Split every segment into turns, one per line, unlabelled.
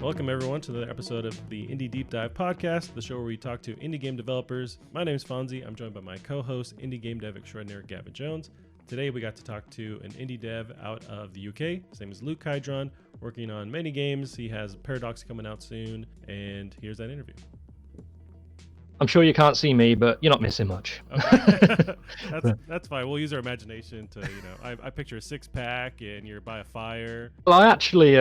Welcome everyone to the episode of the Indie Deep Dive podcast, the show where we talk to indie game developers. My name is Fonzie. I'm joined by my co-host, indie game dev extraordinaire Gavin Jones. Today we got to talk to an indie dev out of the UK. His name is Luke Kiedron, working on many games. He has Paradox coming out soon, and here's that interview.
I'm sure you can't see me, but you're not missing much.
Okay. that's fine. We'll use our imagination to, I picture a six-pack and you're by a fire.
Well, I actually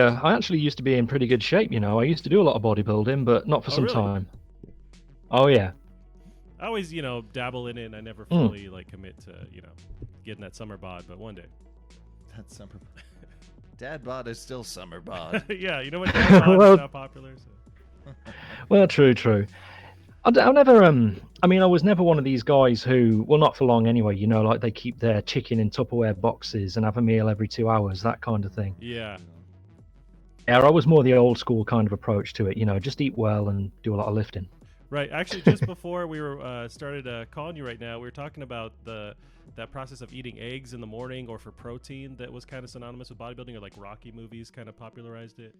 used to be in pretty good shape. I used to do a lot of bodybuilding, but not for some
really?
time. Oh yeah.
I always, dabble in it, and I never fully commit to, getting that summer bod. But one day,
that summer dad bod is still summer bod.
Yeah, you know what? Dad bod is not popular. So.
Well, true. I was never one of these guys who, well, not for long anyway, like they keep their chicken in Tupperware boxes and have a meal every 2 hours, that kind of thing.
Yeah.
Yeah, I was more the old school kind of approach to it, just eat well and do a lot of lifting.
Right. Actually, just before we were started calling you right now, we were talking about that process of eating eggs in the morning or for protein that was kind of synonymous with bodybuilding, or like Rocky movies kind of popularized it.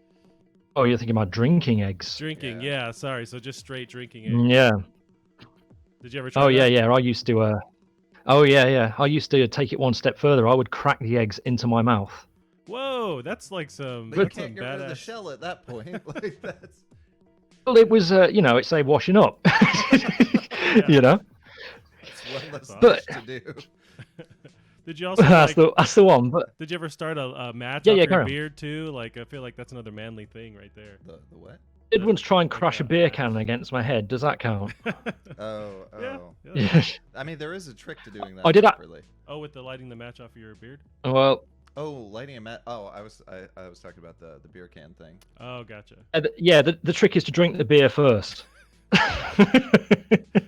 Oh, you're thinking about drinking eggs?
Drinking, yeah. Sorry, so just straight drinking eggs.
Yeah.
Did you ever try
that?
Yeah.
I used to. I used to take it one step further. I would crack the eggs into my mouth.
Whoa, that's like some.
But you
that's
can't
some
get rid of
badass.
the shell at that point. Like that's.
Well, it was, it's a washing up.
Yeah.
It's one less
But-
dish to do.
Did you also
that's the one. But
did you ever start a match
Yeah,
off
yeah,
your
carry on.
beard too? Like, I feel like that's another manly thing right there.
The what?
I did once try and crash a beer can against my head. Does that count?
Oh.
Yeah.
Yeah.
I mean, there is a trick to doing that
I did that-
properly.
Oh, with the lighting the match off of your beard?
Well,
Oh, lighting a mat. Oh, I was talking about the beer can thing.
Oh, gotcha.
the trick is to drink the beer first.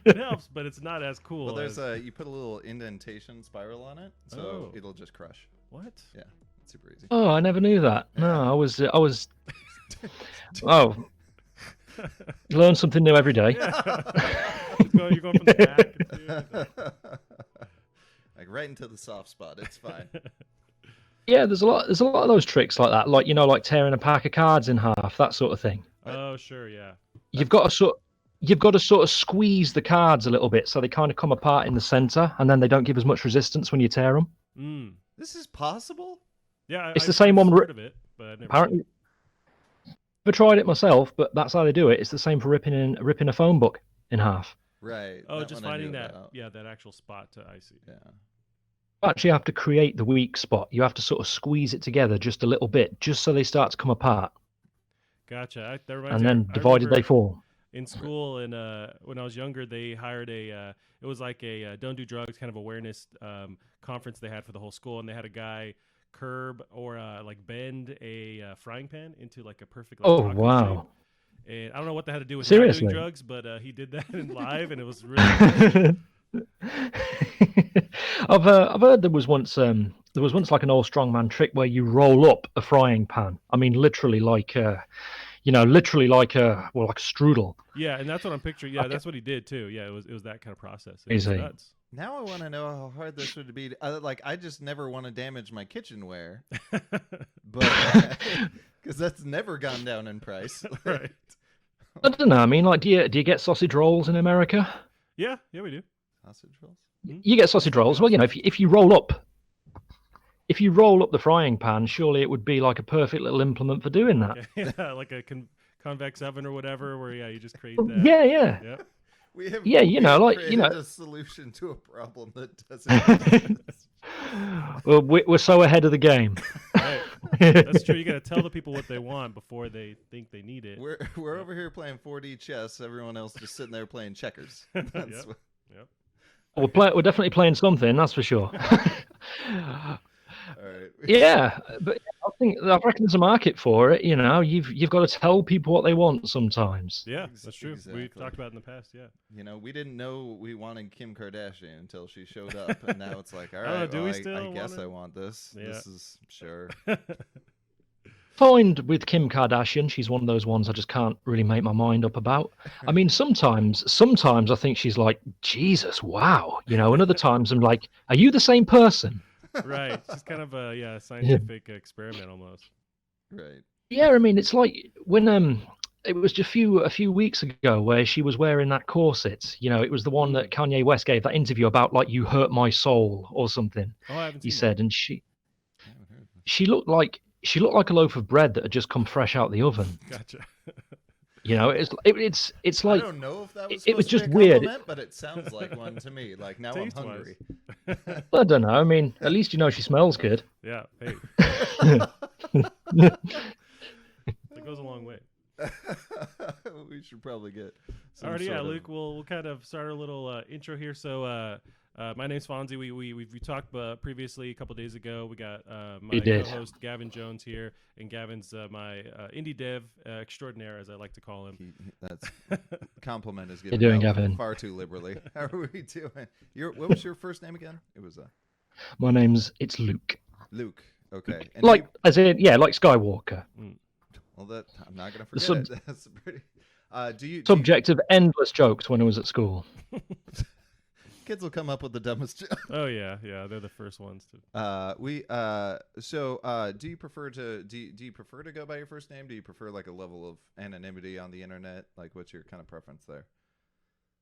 It helps, but it's not as cool.
Well, there's
as...
you put a little indentation spiral on it, so
Oh.
it'll just crush.
What?
Yeah, it's super easy.
Oh, I never knew that. No, I was. Oh, you learn something new every day.
You're going from the back.
Like right into the soft spot. It's fine.
Yeah, there's a lot of those tricks like that, like like tearing a pack of cards in half, that sort of thing.
Oh, sure, yeah.
You've got to sort of squeeze the cards a little bit so they kind of come apart in the center, and then they don't give as much resistance when you tear them.
Mm.
This is possible?
Yeah,
It's the same one.
I've heard of it, but I've never
Apparently, I've tried it myself, but that's how they do it. It's the same for ripping a phone book in half.
Right.
Oh,
that
just
one I
finding
knew
that,
about.
that actual spot to I see.
Yeah.
You actually have to create the weak spot. You have to sort of squeeze it together just a little bit, just so they start to come apart,
Gotcha. That reminds
and
me,
then
I
divided
remember
they fall.
In school, and when I was younger, they hired it was like a don't do drugs kind of awareness conference they had for the whole school, and they had a guy curb or bend a frying pan into like a perfect
Oh,
taco
wow.
shape. And I don't know what that had to do with not
Seriously?
doing drugs, but he did that in live, and it was really
I've heard there was once like an old strongman trick where you roll up a frying pan. I mean, literally like a strudel.
yeah, and that's what I'm picturing. Yeah,
Okay.
that's what he did too. Yeah, it was that kind of process. It
Is
was
he?
nuts.
Now I want to know how hard this would be. I just never want to damage my kitchenware, but because that's never gone down in price.
Right.
I don't know. I mean, like, do you get sausage rolls in America?
Yeah, we do.
Sausage rolls.
You get sausage rolls. Well, if you roll up the frying pan, surely it would be like a perfect little implement for doing that.
Yeah, like a convex oven or whatever, where you just create that.
Yeah.
Yep.
We have created a solution to a problem that doesn't exist.
Well, we're so ahead of the game.
Right. That's true. You got to tell the people what they want before they think they need it.
We're over here playing 4D chess. Everyone else just sitting there playing checkers. That's
Yep.
what-
We're definitely playing something, that's for sure.
all right.
Yeah, but I reckon there's a market for it. You've got to tell people what they want sometimes.
Yeah, that's true.
Exactly.
We've talked about it in the past. Yeah.
We didn't know we wanted Kim Kardashian until she showed up, and now it's like, all
Oh,
right,
do we
well,
still
I
want
guess
it?
I want this.
Yeah.
This is sure.
Find with Kim Kardashian, she's one of those ones I just can't really make my mind up about. I mean, sometimes I think she's like, Jesus, wow, and other times I'm like, are you the same person?
Right. It's just kind of a scientific experiment almost.
Right.
Yeah, I mean, it's like when it was just a few weeks ago where she was wearing that corset. You know, it was the one that Kanye West gave that interview about, like, "You hurt my soul" or something.
Oh, I haven't
He
seen
said,
that.
and
I haven't heard of this.
she looked like a loaf of bread that had just come fresh out the oven.
Gotcha.
You know, it's
I
like
don't know if that was
it was
supposed to
just
be a
weird.
compliment, but it sounds like one to me. Like now I'm
Taste-wise.
hungry.
I don't know. I mean, at least you know she smells good.
Yeah. Hey, it goes a long way.
We should probably get some
Alrighty, yeah,
sort of-
Luke. We'll kind of start a little intro here. So, my name's Fonzie. We talked previously a couple days ago. We got my
We did.
co-host Gavin Jones here, and Gavin's my indie dev extraordinaire, as I like to call him.
That's compliment is given
doing,
out
Gavin?
far too liberally. How are we doing? What was your first name again? It was
My it's Luke.
Luke. Okay. And
Like as in like Skywalker.
well, that I'm not gonna forget
sub-
it. That's pretty. Do you
Subject of endless jokes when I was at school.
kids will come up with the dumbest joke.
Oh yeah, they're the first ones to.
Do you prefer to do you prefer to go by your first name? Do you prefer like a level of anonymity on the internet? Like, what's your kind of preference there?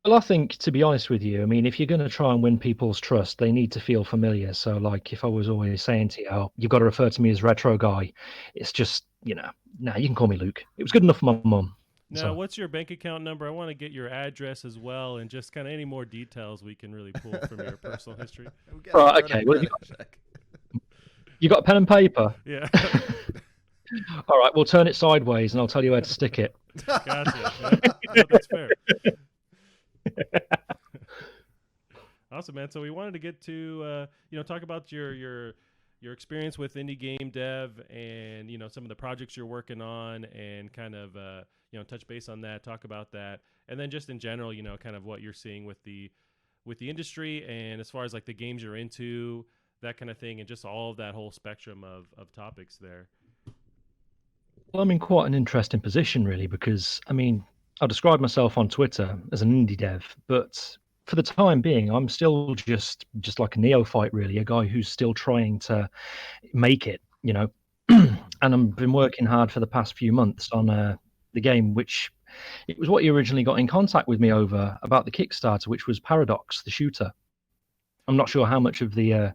Well, I think, to be honest with you, I mean, if you're going to try and win people's trust, they need to feel familiar. So, like, if I was always saying to you, "Oh, you've got to refer to me as Retro Guy," it's just, you can call me Luke. It was good enough for my mum.
Now,
So-
what's your bank account number? I want to get your address as well, and just kind of any more details we can really pull from your personal history.
We gotta
Right,
run a
okay, well,
credit check.
You got a pen and paper?
Yeah,
All right, we'll turn it sideways and I'll tell you where to stick it.
gotcha. Yeah, that's fair. Awesome, man. So we wanted to get to talk about your experience with indie game dev, and some of the projects you're working on, and kind of touch base on that, talk about that, and then just in general, kind of what you're seeing with the industry, and as far as like the games you're into, that kind of thing, and just all of that whole spectrum of topics there.
Well, I'm in quite an interesting position, really, because, I mean, I describe myself on Twitter as an indie dev, but for the time being, I'm still just like a neophyte, really, a guy who's still trying to make it, and I've been working hard for the past few months on the game, which it was what you originally got in contact with me over about the Kickstarter, which was Paradox, the shooter. I'm not sure how much of the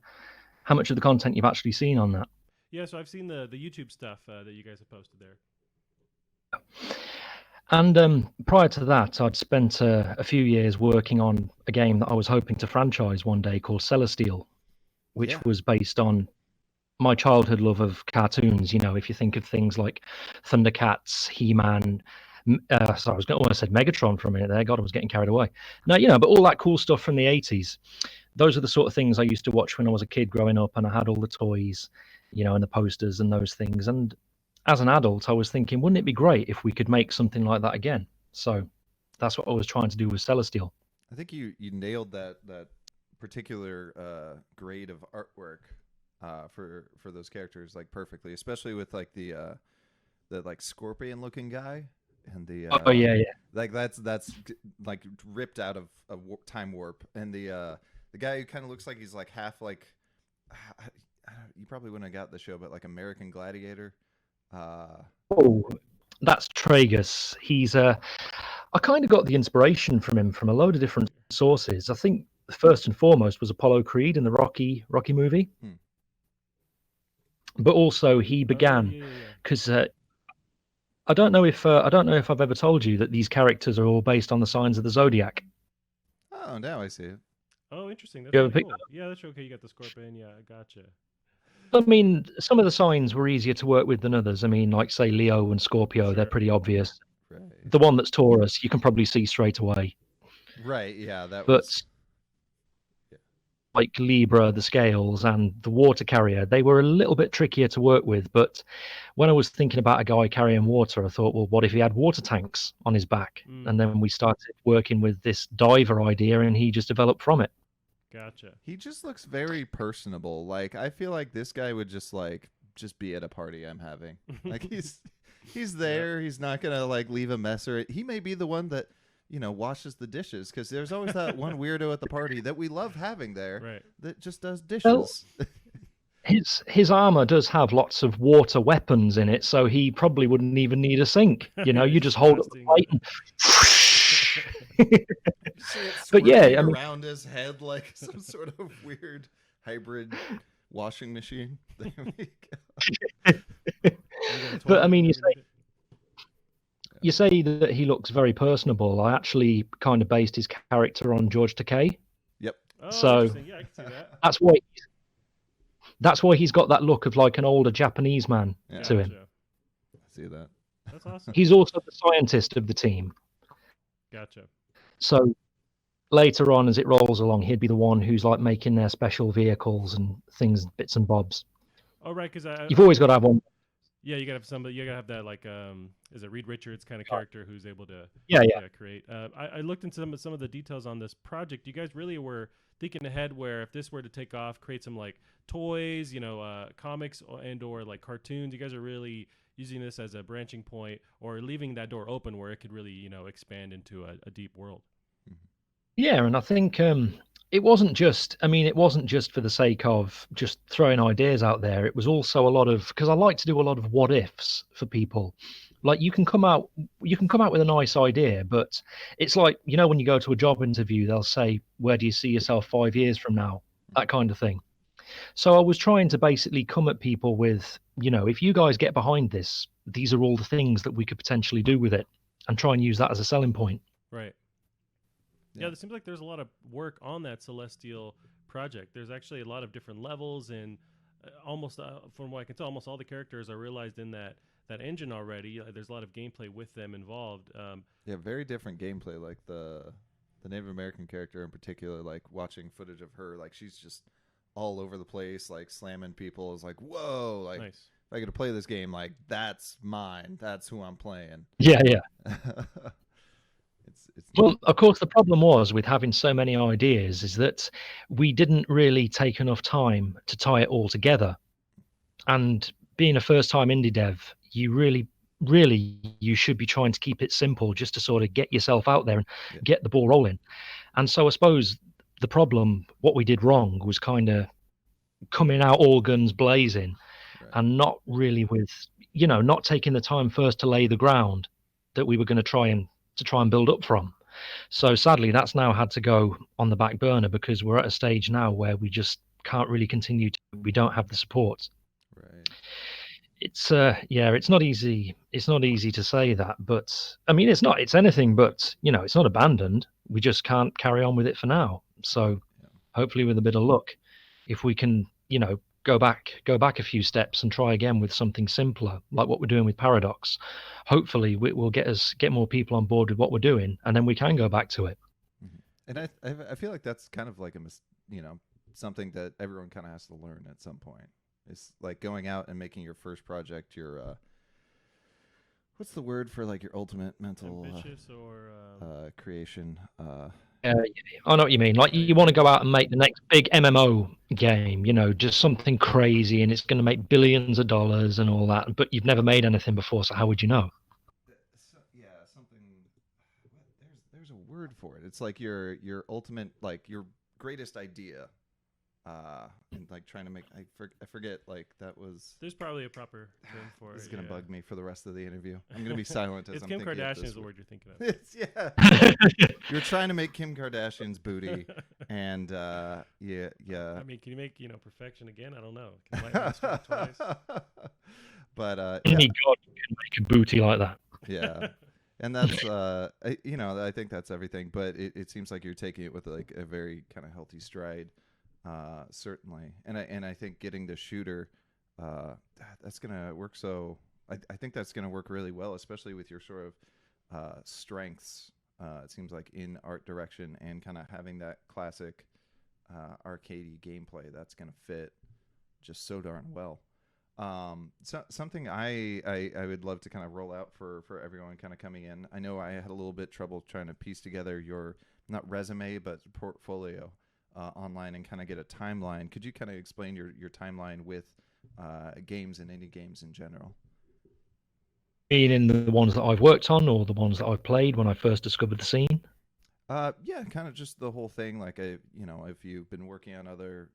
content you've actually seen on that.
Yeah, so I've seen the YouTube stuff that you guys have posted there.
And prior to that, I'd spent a few years working on a game that I was hoping to franchise one day called Celesteel, which
Yeah.
was based on my childhood love of cartoons. If you think of things like Thundercats, He-Man, sorry, I was going to almost said Megatron for a minute there. God, I was getting carried away. No, but all that cool stuff from the 80s. Those are the sort of things I used to watch when I was a kid growing up, and I had all the toys, and the posters and those things. And as an adult, I was thinking, wouldn't it be great if we could make something like that again? So that's what I was trying to do with Celesteel.
I think you nailed that particular grade of artwork for those characters like perfectly, especially with like the like scorpion looking guy and the
Oh yeah.
like that's like ripped out of a time warp, and the guy who kind of looks like he's like half like you probably wouldn't have got the show, but like American Gladiator.
Oh, that's Tragus. I kind of got the inspiration from him from a load of different sources. I think first and foremost was Apollo Creed in the Rocky movie. But also he began because I don't know if I've ever told you that these characters are all based on the signs of the zodiac.
Oh, now I see it.
Oh, interesting. That's
You ever
really
pick
cool. Yeah, that's okay. You got the scorpion. Yeah, I gotcha.
I mean, some of the signs were easier to work with than others. I mean, like say Leo and Scorpio, they're
Sure.
pretty obvious.
Right.
The one that's Taurus, you can probably see straight away.
Right. Yeah. That
But
was.
like Libra, the scales, and the water carrier, they were a little bit trickier to work with. But when I was thinking about a guy carrying water, I thought, well, what if he had water tanks on his back? And then we started working with this diver idea, and he just developed from it.
Gotcha.
He just looks very personable. Like, I feel like this guy would just be at a party I'm having. Like he's there. He's not gonna like leave a mess, or he may be the one that washes the dishes, because there's always that one weirdo at the party that we love having there,
Right.
that just does dishes.
his armor does have lots of water weapons in it, so he probably wouldn't even need a sink. You know, you just hold up the plate and.
See it
But yeah,
swirling
I mean,
around his head like some sort of weird hybrid washing machine. There we go.
but I mean, you say that he looks very personable. I actually kind of based his character on George Takei.
Yep.
Oh,
So
interesting. Yeah, I can see that.
that's why he's got that look of like an older Japanese man
Yeah.
to him.
Gotcha.
I see that.
That's awesome.
He's also the scientist of the team.
Gotcha.
So later on, as it rolls along, he'd be the one who's like making their special vehicles and things, bits and bobs.
Oh, right, because
You've always got to have one.
yeah, you gotta have somebody. You gotta have that like is it Reed Richards kind of character who's able to
Yeah.
create. I looked into some of the details on this project. You guys really were thinking ahead where if this were to take off, create some like toys, comics and or like cartoons. You guys are really using this as a branching point or leaving that door open where it could really expand into a deep world.
Yeah, and I think it wasn't just. I mean, it wasn't just for the sake of just throwing ideas out there. It was also a lot of because I like to do a lot of what ifs for people. Like you can come out with a nice idea, but it's like when you go to a job interview, they'll say, "Where do you see yourself 5 years from now?" That kind of thing. So I was trying to basically come at people with, if you guys get behind this, these are all the things that we could potentially do with it, and try and use that as a selling point.
Right. Yeah, it seems like there's a lot of work on that Celesteel project. There's actually a lot of different levels, and almost, from what I can tell, almost all the characters are realized in that engine already. There's a lot of gameplay with them involved.
Yeah, very different gameplay. Like the Native American character in particular, like watching footage of her, like she's just all over the place, like slamming people. Is like, whoa, like
nice.
if I get to play this game, like that's mine. That's who I'm playing.
Yeah.
It's
Well, of course, the problem was with having so many ideas is that we didn't really take enough time to tie it all together. And being a first-time indie dev, you really, you should be trying to keep it simple just to sort of get yourself out there and get the ball rolling. And so I suppose the problem, what we did wrong was kind of coming out all guns blazing and not really with, not taking the time first to lay the ground that we were going to try and build up from. So sadly, that's now had to go on the back burner because we're at a stage now where we just can't really continue we don't have the support.
right.
It's it's not easy. It's not easy to say that, but I mean, it's anything but, it's not abandoned. We just can't carry on with it for now. So hopefully with a bit of luck, if we can, go back a few steps and try again with something simpler, like what we're doing with Paradox, hopefully we'll get more people on board with what we're doing, and then we can go back to it.
And I feel like that's kind of like something that everyone kind of has to learn at some point. It's like going out and making your first project your what's the word for like your ultimate mental
ambitious or
creation.
I know what you mean. Like you want to go out and make the next big MMO game, just something crazy, and it's going to make billions of dollars and all that. But you've never made anything before, so how would you know?
Something. There's a word for it. It's like your ultimate, like your greatest idea. And like trying to make, I forget, like that was.
There's probably a proper term for it.
This is gonna bug me for the rest of the interview. I'm gonna be silent as
it's
I'm
Kim
thinking
Kardashian
of
is the word you're thinking of.
It's You're trying to make Kim Kardashian's booty, and yeah.
I mean, can you make perfection again? I don't know. Can you master it twice?
But
Only God can make a booty like that.
Yeah. And that's I think that's everything, but it seems like you're taking it with like a very kind of healthy stride. Certainly, and I think getting the shooter, that's gonna work. So I think that's gonna work really well, especially with your sort of strengths. It seems like in art direction and kind of having that classic arcadey gameplay. That's gonna fit just so darn well. So something I would love to kind of roll out for everyone kind of coming in. I know I had a little bit trouble trying to piece together your not resume but portfolio. Online and kind of get a timeline. Could you kind of explain your timeline with games and indie games in general?
Being in the ones that I've worked on or the ones that I've played when I first discovered the scene?
Yeah, kind of just the whole thing. Like, if you've been working on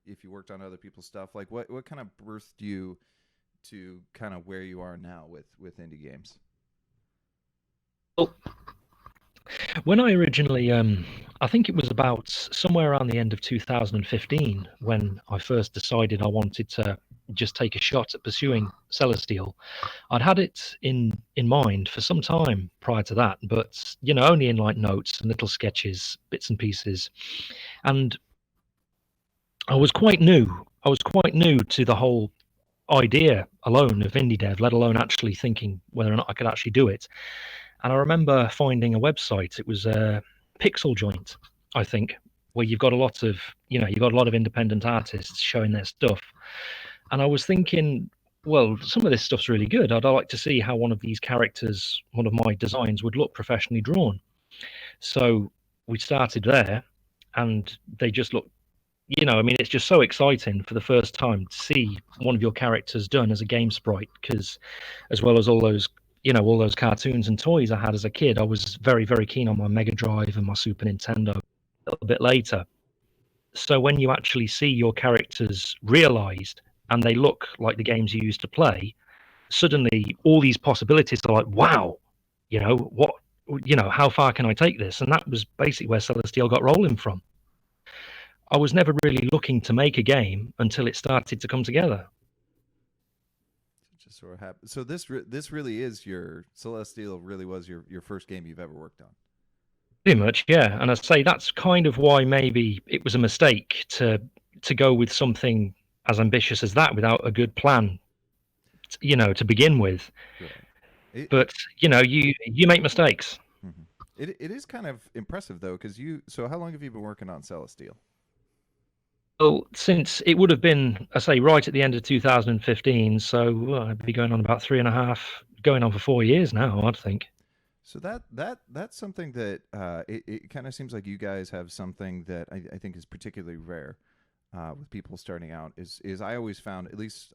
if you worked on other people's stuff, like what kind of birthed you to kind of where you are now with indie games?
Well, when I originally, I think it was about somewhere around the end of 2015 when I first decided I wanted to just take a shot at pursuing Celesteel. I'd had it in mind for some time prior to that, but only in like notes and little sketches, bits and pieces. And I was quite new. I was quite new to the whole idea alone of indie dev, let alone actually thinking whether or not I could actually do it. And I remember finding a website. It was Pixel Joint, I think, where you've got a lot of independent artists showing their stuff. And I was thinking, well, some of this stuff's really good. I'd like to see how one of these characters, one of my designs, would look professionally drawn. So we started there, and they just look. I mean, it's just so exciting for the first time to see one of your characters done as a game sprite, because as well as all those cartoons and toys I had as a kid, I was very, very keen on my Mega Drive and my Super Nintendo a little bit later. So when you actually see your characters realized and they look like the games you used to play, suddenly all these possibilities are like, wow, what, how far can I take this? And that was basically where Celesteel got rolling from. I was never really looking to make a game until it started to come together.
It just sort of happened. So this really is your Celestial. Really was your first game you've ever worked on.
Pretty much, yeah. And I say that's kind of why maybe it was a mistake to go with something as ambitious as that without a good plan, to begin with.
Right. It,
But you make mistakes.
mhm. It is kind of impressive though, because you. So how long have you been working on Celestial?
Well, since it would have been, I say, right at the end of 2015, so I'd be going on about 3.5, going on for 4 years now, I'd think.
So that's something that it kind of seems like you guys have something that I think is particularly rare with people starting out. Is I always found, at least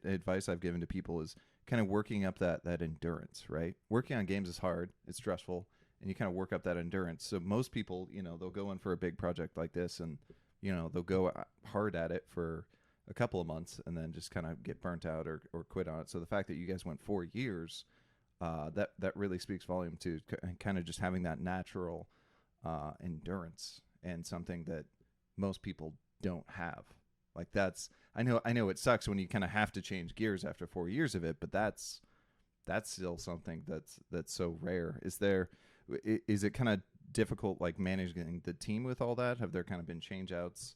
advice I've given to people is kind of working up that endurance. Right, working on games is hard, it's stressful, and you kind of work up that endurance. So most people, they'll go in for a big project like this, and they'll go hard at it for a couple of months, and then just kind of get burnt out or quit on it. So the fact that you guys went 4 years, that really speaks volume to kind of just having that natural endurance, and something that most people don't have. Like I know it sucks when you kind of have to change gears after 4 years of it, but that's still something that's so rare. Is it kind of difficult, like managing the team with all that? Have there kind of been change outs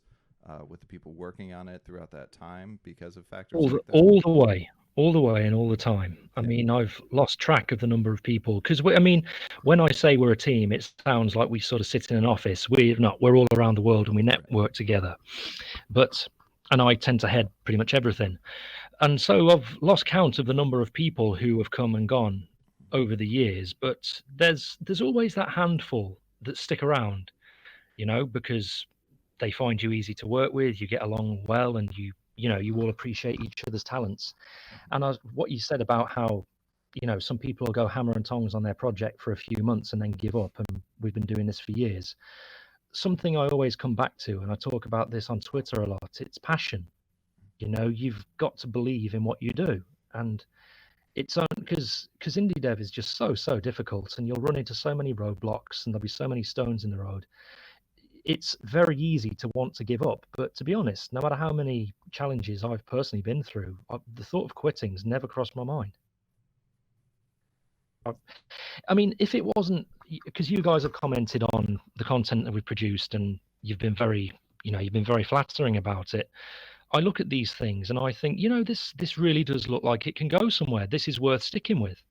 with the people working on it throughout that time because of factors like that?
All the way, and all the time. I
Yeah.
mean, I've lost track of the number of people because I mean, when I say we're a team, it sounds like we sort of sit in an office. We're not. We're all around the world and we
Right.
network together. But and I tend to head pretty much everything. And so I've lost count of the number of people who have come and gone over the years. But there's always that handful that stick around, because they find you easy to work with, you get along well, and you all appreciate each other's talents. And what you said about how some people will go hammer and tongs on their project for a few months and then give up, and we've been doing this for years. Something I always come back to, and I talk about this on Twitter a lot, it's passion. You've got to believe in what you do. And it's because indie dev is just so difficult, and you'll run into so many roadblocks and there'll be so many stones in the road. It's very easy to want to give up, but to be honest, no matter how many challenges I've personally been through, the thought of quitting's never crossed my mind. I mean, if it wasn't because you guys have commented on the content that we've produced, and you've been very flattering about it. I look at these things and I think, this really does look like it can go somewhere. This is worth sticking with,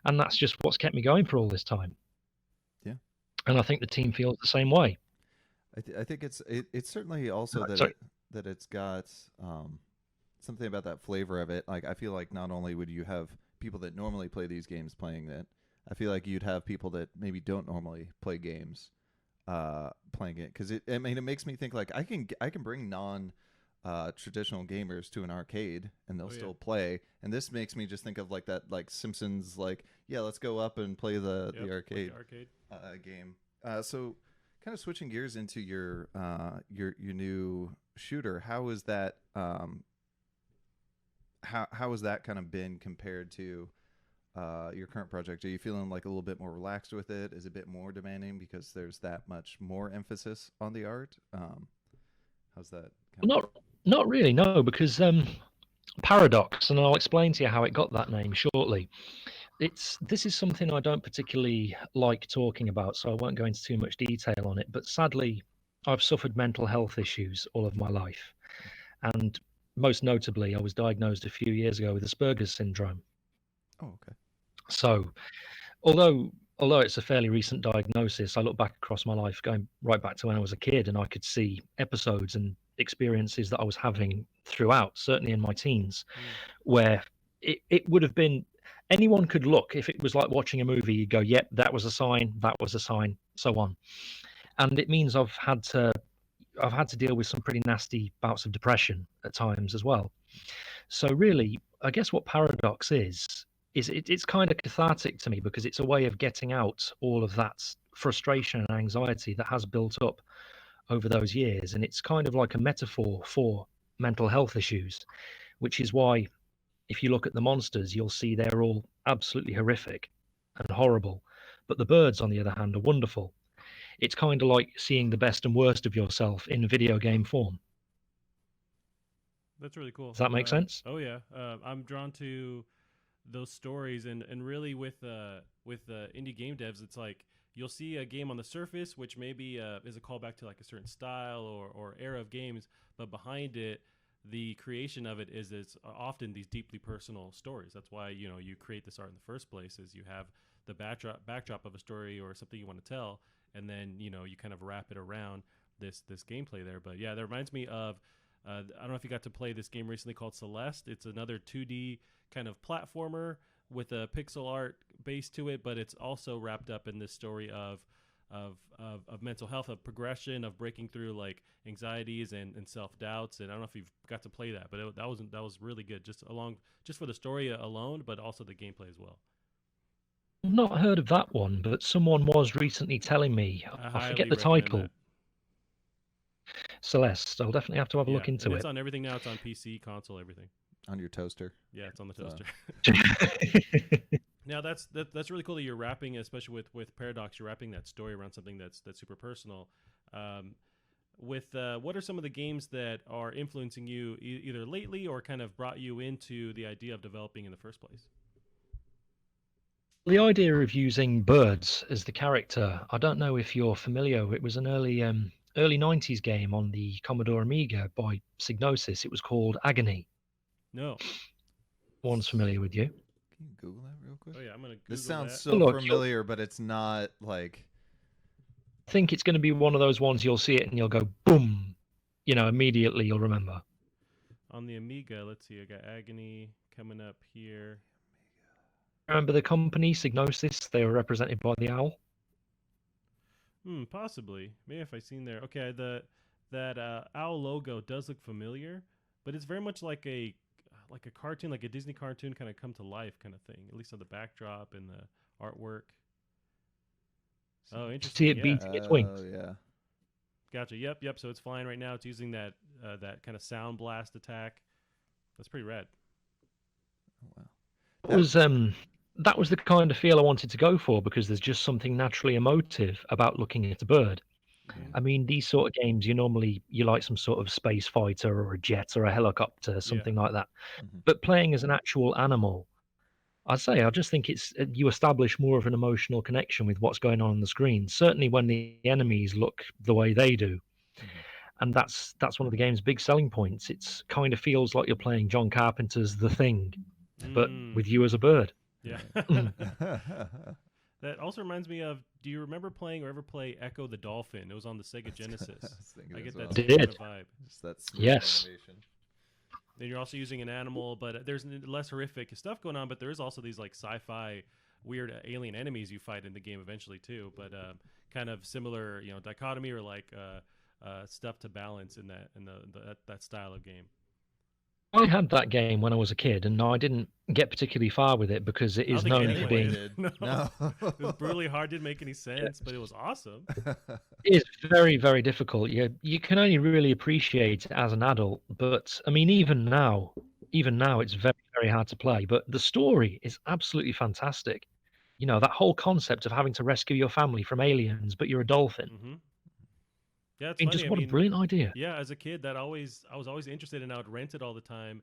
and that's just what's kept me going for all this time.
Yeah.
And I think the team feels the same way.
I think it's certainly also
Sorry.
that it's got something about that flavor of it. Like I feel like not only would you have people that normally play these games playing it, I feel like you'd have people that maybe don't normally play games playing it, because it makes me think like I can bring non traditional gamers to an arcade, and they'll
Oh, yeah.
still play. And this makes me just think of like that, like Simpsons, like, yeah, let's go up and play the
Yep,
arcade,
like the arcade.
game. So kind of switching gears into your new shooter, how is that? How has that kind of been compared to your current project? Are you feeling like a little bit more relaxed with it? Is it a bit more demanding because there's that much more emphasis on the art? How's that?
Not really, no, because Paradox, and I'll explain to you how it got that name shortly. This is something I don't particularly like talking about, so I won't go into too much detail on it. But sadly, I've suffered mental health issues all of my life, and most notably, I was diagnosed a few years ago with Asperger's syndrome.
Oh, okay.
So, although it's a fairly recent diagnosis, I look back across my life, going right back to when I was a kid, and I could see episodes and experiences that I was having throughout, certainly in my teens, where it would have been anyone could look. If it was like watching a movie, you go, yep, that was a sign, so on. And it means I've had to deal with some pretty nasty bouts of depression at times as well. So really, I guess what Paradox is it's kind of cathartic to me because it's a way of getting out all of that frustration and anxiety that has built up over those years. And it's kind of like a metaphor for mental health issues, which is why if you look at the monsters, you'll see they're all absolutely horrific and horrible. But the birds, on the other hand, are wonderful. It's kind of like seeing the best and worst of yourself in video game form.
That's really cool.
Does that make sense?
Oh yeah, I'm drawn to those stories, and really with indie game devs, it's like you'll see a game on the surface, which maybe is a callback to like a certain style or era of games, but behind it, the creation of it is it's often these deeply personal stories. That's why you create this art in the first place, is you have the backdrop of a story or something you want to tell, and then you kind of wrap it around this gameplay there. But yeah, that reminds me of I don't know if you got to play this game recently called Celeste. It's another 2D kind of platformer with a pixel art base to it, but it's also wrapped up in this story of mental health, of progression, of breaking through like anxieties and self doubts. And I don't know if you've got to play that, but that was really good. Just for the story alone, but also the gameplay as well.
I've not heard of that one, but someone was recently telling me. I
highly
forget the
recommend
title.
that.
Celeste. I'll definitely have to have a look into
and
it.
it's on everything now. It's on PC, console, everything.
On your toaster.
Yeah, it's on the
So-
toaster. Now that's really cool that you're wrapping, especially with Paradox, you're wrapping that story around something that's super personal. What are some of the games that are influencing you either lately or kind of brought you into the idea of developing in the first place?
The idea of using birds as the character, I don't know if you're familiar. It was an early 90s game on the Commodore Amiga by Psygnosis. It was called Agony.
No.
One's familiar with you.
Can you Google that real quick?
Oh yeah, I'm gonna.
This
Google
sounds
that.
so
Look,
familiar, but it's not like.
I think it's going to be one of those ones you'll see it and you'll go boom, immediately you'll remember.
On the Amiga, let's see. I got Agony coming up here.
Remember the company Psygnosis? They were represented by the owl.
Possibly. Maybe if I seen there. Okay, that owl logo does look familiar, but it's very much like a cartoon, like a Disney cartoon, kind of come to life kind of thing. At least on the backdrop and the artwork. Oh, interesting.
See it beating its wings.
Oh yeah.
Gotcha. Yep. So it's flying right now. It's using that kind of sound blast attack. That's pretty rad.
Oh, wow.
That was the kind of feel I wanted to go for because there's just something naturally emotive about looking at a bird.
Mhm.
I mean, these sort of games, you like some sort of space fighter or a jet or a helicopter, something like that.
Mhm.
But playing as an actual animal, I just think you establish more of an emotional connection with what's going on the screen. Certainly when the enemies look the way they do, and that's one of the game's big selling points. It's kind of feels like you're playing John Carpenter's The Thing, but with you as a bird.
Yeah. That also reminds me of. Do you remember playing or ever play Echo the Dolphin? It was on the Sega Genesis. I get that same kind of vibe.
Just that smooth
Yes.
animation.
Then you're also using an animal, but there's less horrific stuff going on. But there is also these like sci-fi weird alien enemies you fight in the game eventually too. But kind of similar, dichotomy or like stuff to balance in that style of game.
I had that game when I was a kid, and I didn't get particularly far with it because it
I don't
is
think
known for
anyone
being
did. No.
No.
It was brutally hard, didn't make any sense, but it was awesome.
it is very, very difficult. You can only really appreciate it as an adult, but I mean, even now, it's very, very hard to play. But the story is absolutely fantastic. You know, that whole concept of having to rescue your family from aliens, but you're a dolphin.
Hmm. Yeah, it's
I mean,
funny.
just
I
what a
mean,
brilliant idea.
yeah, as a kid, I was always interested, and I would rent it all the time,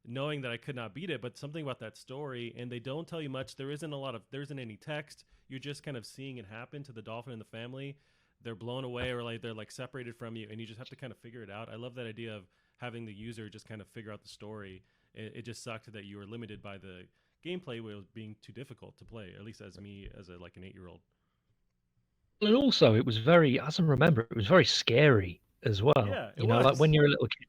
knowing that I could not beat it. But something about that story, and they don't tell you much. There isn't any text. You're just kind of seeing it happen to the dolphin and the family. They're blown away, or like they're like separated from you, and you just have to kind of figure it out. I love that idea of having the user just kind of figure out the story. It just sucked that you were limited by the gameplay, where it was being too difficult to play. At least as me, as a like an 8-year-old.
And also, it was very, as I remember, it was very scary as well.
Yeah, it
You know, like when
was.
you're a little kid.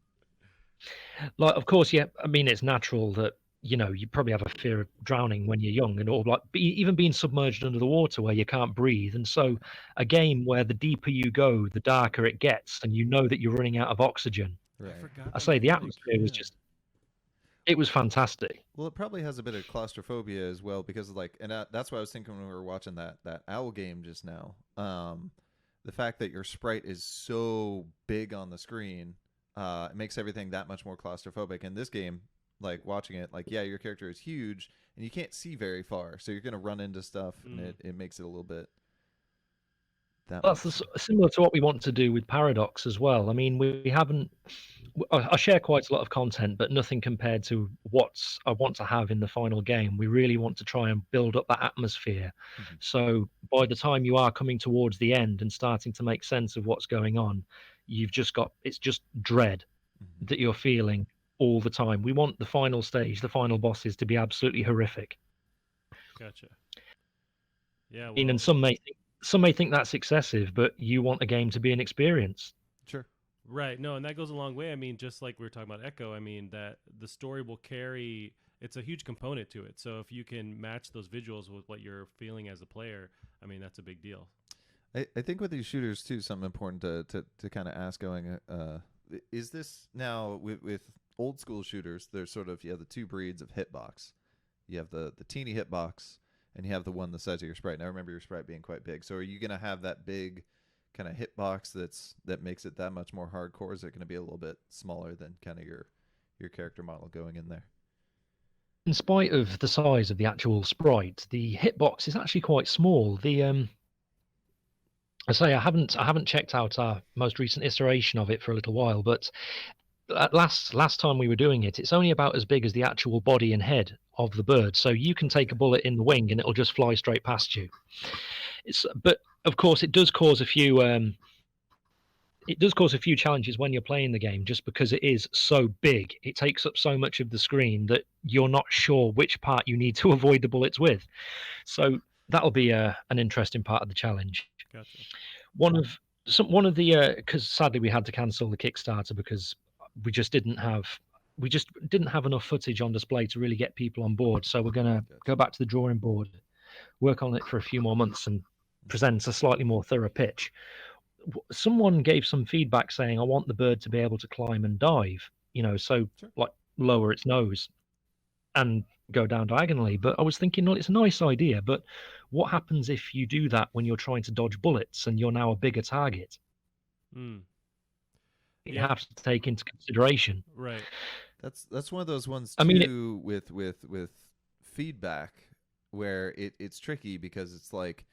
Like, of course, yeah. I mean, it's natural that you probably have a fear of drowning when you're young, and or like even being submerged under the water where you can't breathe. And so, a game where the deeper you go, the darker it gets, and you know that you're running out of oxygen.
Right.
I forgot
I
the
say the
mechanic.
atmosphere was
Yeah.
it was fantastic.
Well, it probably has a bit of claustrophobia as well because, like, and that's what I was thinking when we were watching that owl game just now. The fact that your sprite is so big on the screen, it makes everything that much more claustrophobic. In this game, like watching it, like, yeah, your character is huge and you can't see very far, so you're gonna run into stuff, and it makes it a little bit that
That's
much.
similar to what we want to do with Paradox as well. I mean, we haven't. I share quite a lot of content, but nothing compared to what I want to have in the final game. We really want to try and build up that atmosphere.
Mhm.
So by the time you are coming towards the end and starting to make sense of what's going on, it's just dread
Mhm.
that you're feeling all the time. We want the final stage, the final bosses to be absolutely horrific.
Gotcha. Yeah.
I mean, and
Well.
some may think that's excessive, but you want a game to be an experience.
Sure.
Right. No, and that goes a long way. I mean, just like we were talking about Echo, I mean, that the story will carry, it's a huge component to it. So if you can match those visuals with what you're feeling as a player, I mean, that's a big deal.
I think with these shooters too, something important to kind of ask going, is this now with old school shooters? There's sort of, the two breeds of hitbox. You have the teeny hitbox, and you have the one the size of your sprite. And I remember your sprite being quite big. So are you gonna have that big kind of hitbox that makes it that much more hardcore? Is it gonna be a little bit smaller than kind of your character model going in there?
In spite of the size of the actual sprite, the hitbox is actually quite small. I haven't checked out our most recent iteration of it for a little while, but at last time we were doing it, it's only about as big as the actual body and head of the bird. So you can take a bullet in the wing and it'll just fly straight past you. But of course, it does cause a few challenges when you're playing the game, just because it is so big. It takes up so much of the screen that you're not sure which part you need to avoid the bullets with. So that'll be an interesting part of the challenge.
Gotcha.
One of the because sadly we had to cancel the Kickstarter because we just didn't have we just didn't have enough footage on display to really get people on board. So we're gonna go back to the drawing board, work on it for a few more months, and present a slightly more thorough pitch. Someone gave some feedback saying, I want the bird to be able to climb and dive, so
Sure.
like lower its nose and go down diagonally. But I was thinking, well, it's a nice idea, but what happens if you do that when you're trying to dodge bullets and you're now a bigger target?
Mm.
You
Yeah.
have to take into consideration.
Right.
That's one of those ones
I mean,
too with feedback where it's tricky because it's like,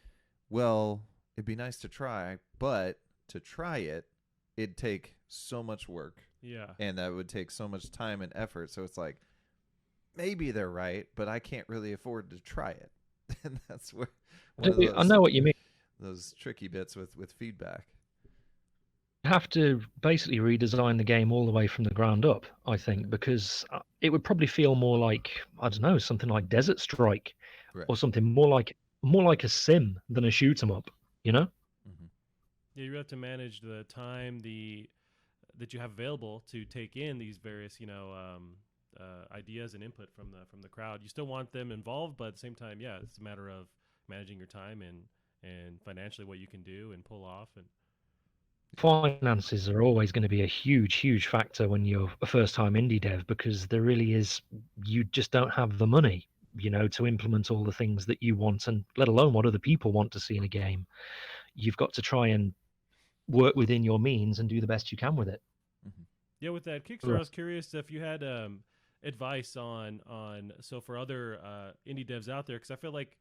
well, it'd be nice to try, but to try it, it'd take so much work,
Yeah.
and that would take so much time and effort. So it's like, maybe they're right, but I can't really afford to try it. And that's where one of
I know what you mean.
those tricky bits with feedback.
You have to basically redesign the game all the way from the ground up, I think, because it would probably feel more like, I don't know, something like Desert Strike
Right.
or something more like a sim than a shoot 'em up, you know?
Mm-hmm.
Yeah, you have to manage the time that you have available to take in these various, ideas and input from the crowd. You still want them involved, but at the same time, yeah, it's a matter of managing your time and financially what you can do and pull off. And
finances are always going to be a huge factor when you're a first-time indie dev, because there really is, you just don't have the money, to implement all the things that you want, and let alone what other people want to see in a game. You've got to try and work within your means and do the best you can with it.
Mm-hmm.
Yeah, with that Kickstarter, I was curious if you had advice on so for other indie devs out there, because I feel like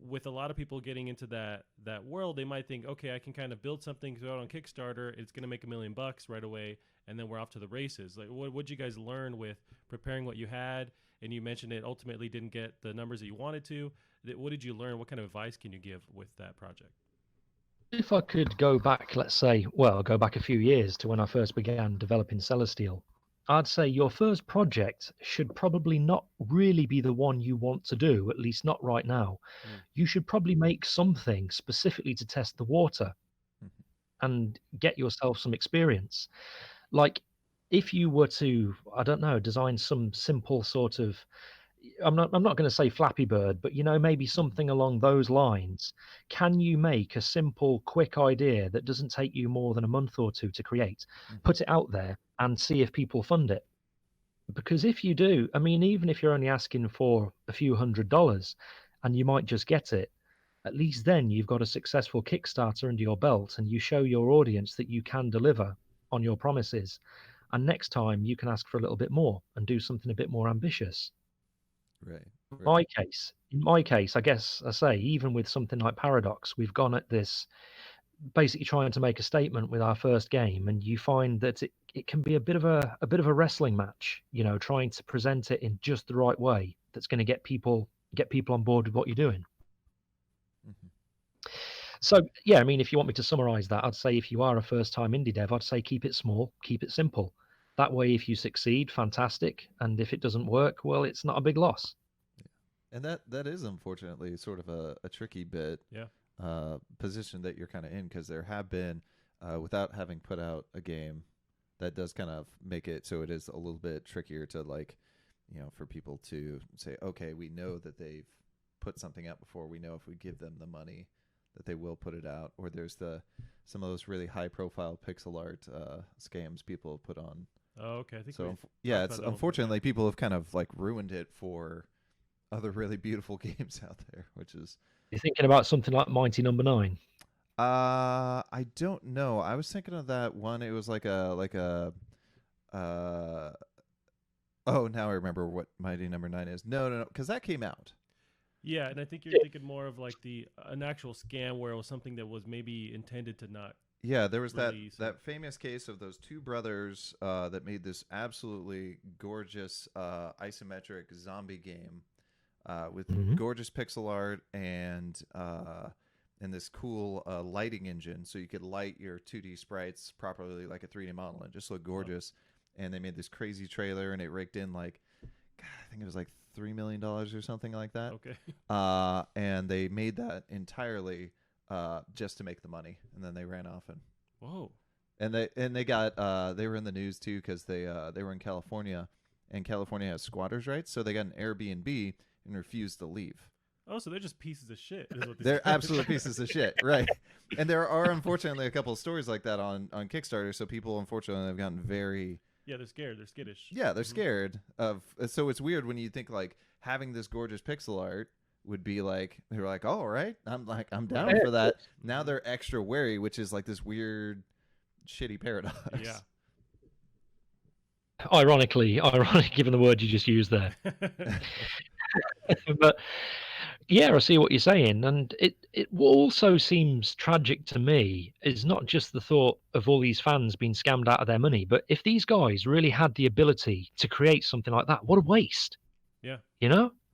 with a lot of people getting into that world, they might think, okay, I can kind of build something, go out on Kickstarter, it's going to make $1 million right away, and then we're off to the races. Like, what did you guys learn with preparing what you had? And you mentioned it ultimately didn't get the numbers that you wanted to. What did you learn? What kind of advice can you give with that project?
If I could go back, let's say, well, go back a few years to when I first began developing Celesteel, I'd say your first project should probably not really be the one you want to do, at least not right now.
Mm.
You should probably make something specifically to test the water and get yourself some experience. Like, if you were to, I don't know, design some simple sort of, I'm not going to say Flappy Bird, but maybe something along those lines. Can you make a simple, quick idea that doesn't take you more than a month or two to create? Put it out there and see if people fund it. Because if you do, I mean, even if you're only asking for a few $100s and you might just get it, at least then you've got a successful Kickstarter under your belt, and you show your audience that you can deliver on your promises. And next time you can ask for a little bit more and do something a bit more ambitious.
Right.
In my case, I guess I say, even with something like Paradox, we've gone at this basically trying to make a statement with our first game, and you find that it can be a bit of a wrestling match, trying to present it in just the right way that's going to get people on board with what you're doing.
Mm-hmm.
So yeah, I mean, if you want me to summarize that, I'd say if you are a first-time indie dev, I'd say keep it small, keep it simple. That way, if you succeed, fantastic, and if it doesn't work, well, it's not a big loss.
And that is unfortunately sort of a tricky bit.
Yeah.
Position that you're kind of in, because there have been, without having put out a game, that does kind of make it so it is a little bit trickier to, like, for people to say, okay, we know that they've put something out before. We know if we give them the money that they will put it out. Or there's some of those really high profile pixel art scams people have put on.
Oh, okay. I think
so. Yeah, it's unfortunately people have kind of like ruined it for other really beautiful games out there, which is.
You're thinking about something like Mighty Number 9?
I don't know. I was thinking of that one. It was like a oh, now I remember what Mighty Number 9 is. No, because that came out.
Yeah, and I think you're thinking more of like an actual scam where it was something that was maybe intended to not.
Yeah, there was that famous case of those two brothers that made this absolutely gorgeous isometric zombie game with gorgeous pixel art and this cool lighting engine, so you could light your 2D sprites properly like a 3D model and just look gorgeous. Oh. And they made this crazy trailer, and it raked in like, God, I think it was like $3 million or something like that.
Okay.
And they made that entirely just to make the money, and then they ran off and.
Whoa.
And they got they were in the news too, because they were in California, and California has squatters' rights, so they got an Airbnb and refused to leave.
Oh, so they're just pieces of shit. Is what
they're absolute pieces of shit, right? And there are unfortunately a couple of stories like that on Kickstarter. So people unfortunately have gotten very.
Yeah, they're scared. They're skittish.
Yeah, they're scared of. So it's weird when you think like having this gorgeous pixel art would be like, they're like, oh, all right, I'm down for that. Now they're extra wary, which is like this weird, shitty paradox.
Yeah.
Ironic, given the word you just used there. But yeah, I see what you're saying, and it also seems tragic to me is not just the thought of all these fans being scammed out of their money, but if these guys really had the ability to create something like that, what a waste.
Yeah.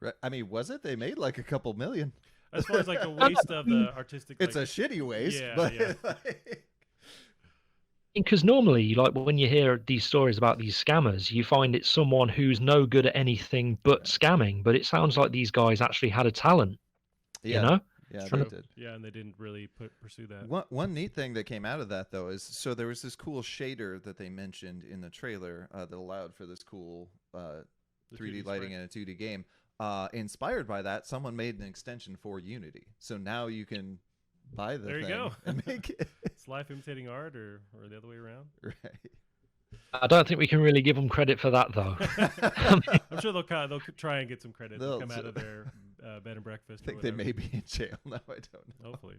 Right. I mean, was it? They made like a couple million.
As far as like a waste of the artistic.
It's a shitty waste.
Yeah,
but
yeah.
Because normally, like when you hear these stories about these scammers, you find it's someone who's no good at anything but scamming. But it sounds like these guys actually had a talent.
Yeah.
Yeah,
they did.
Yeah, and they didn't really pursue that.
One neat thing that came out of that, though, is so there was this cool shader that they mentioned in the trailer that allowed for this cool 3D lighting in a 2D game. Inspired by that, someone made an extension for Unity. So now you can buy the
There you
thing
go.
and make it.
It's life imitating art, or the other way around.
Right.
I don't think we can really give them credit for that, though.
I'm sure they'll try and get some credit. They'll
They'll
come out
ju-
of their bed and breakfast.
I think
or
they
whatever.
may be in jail now. I don't know.
Hopefully.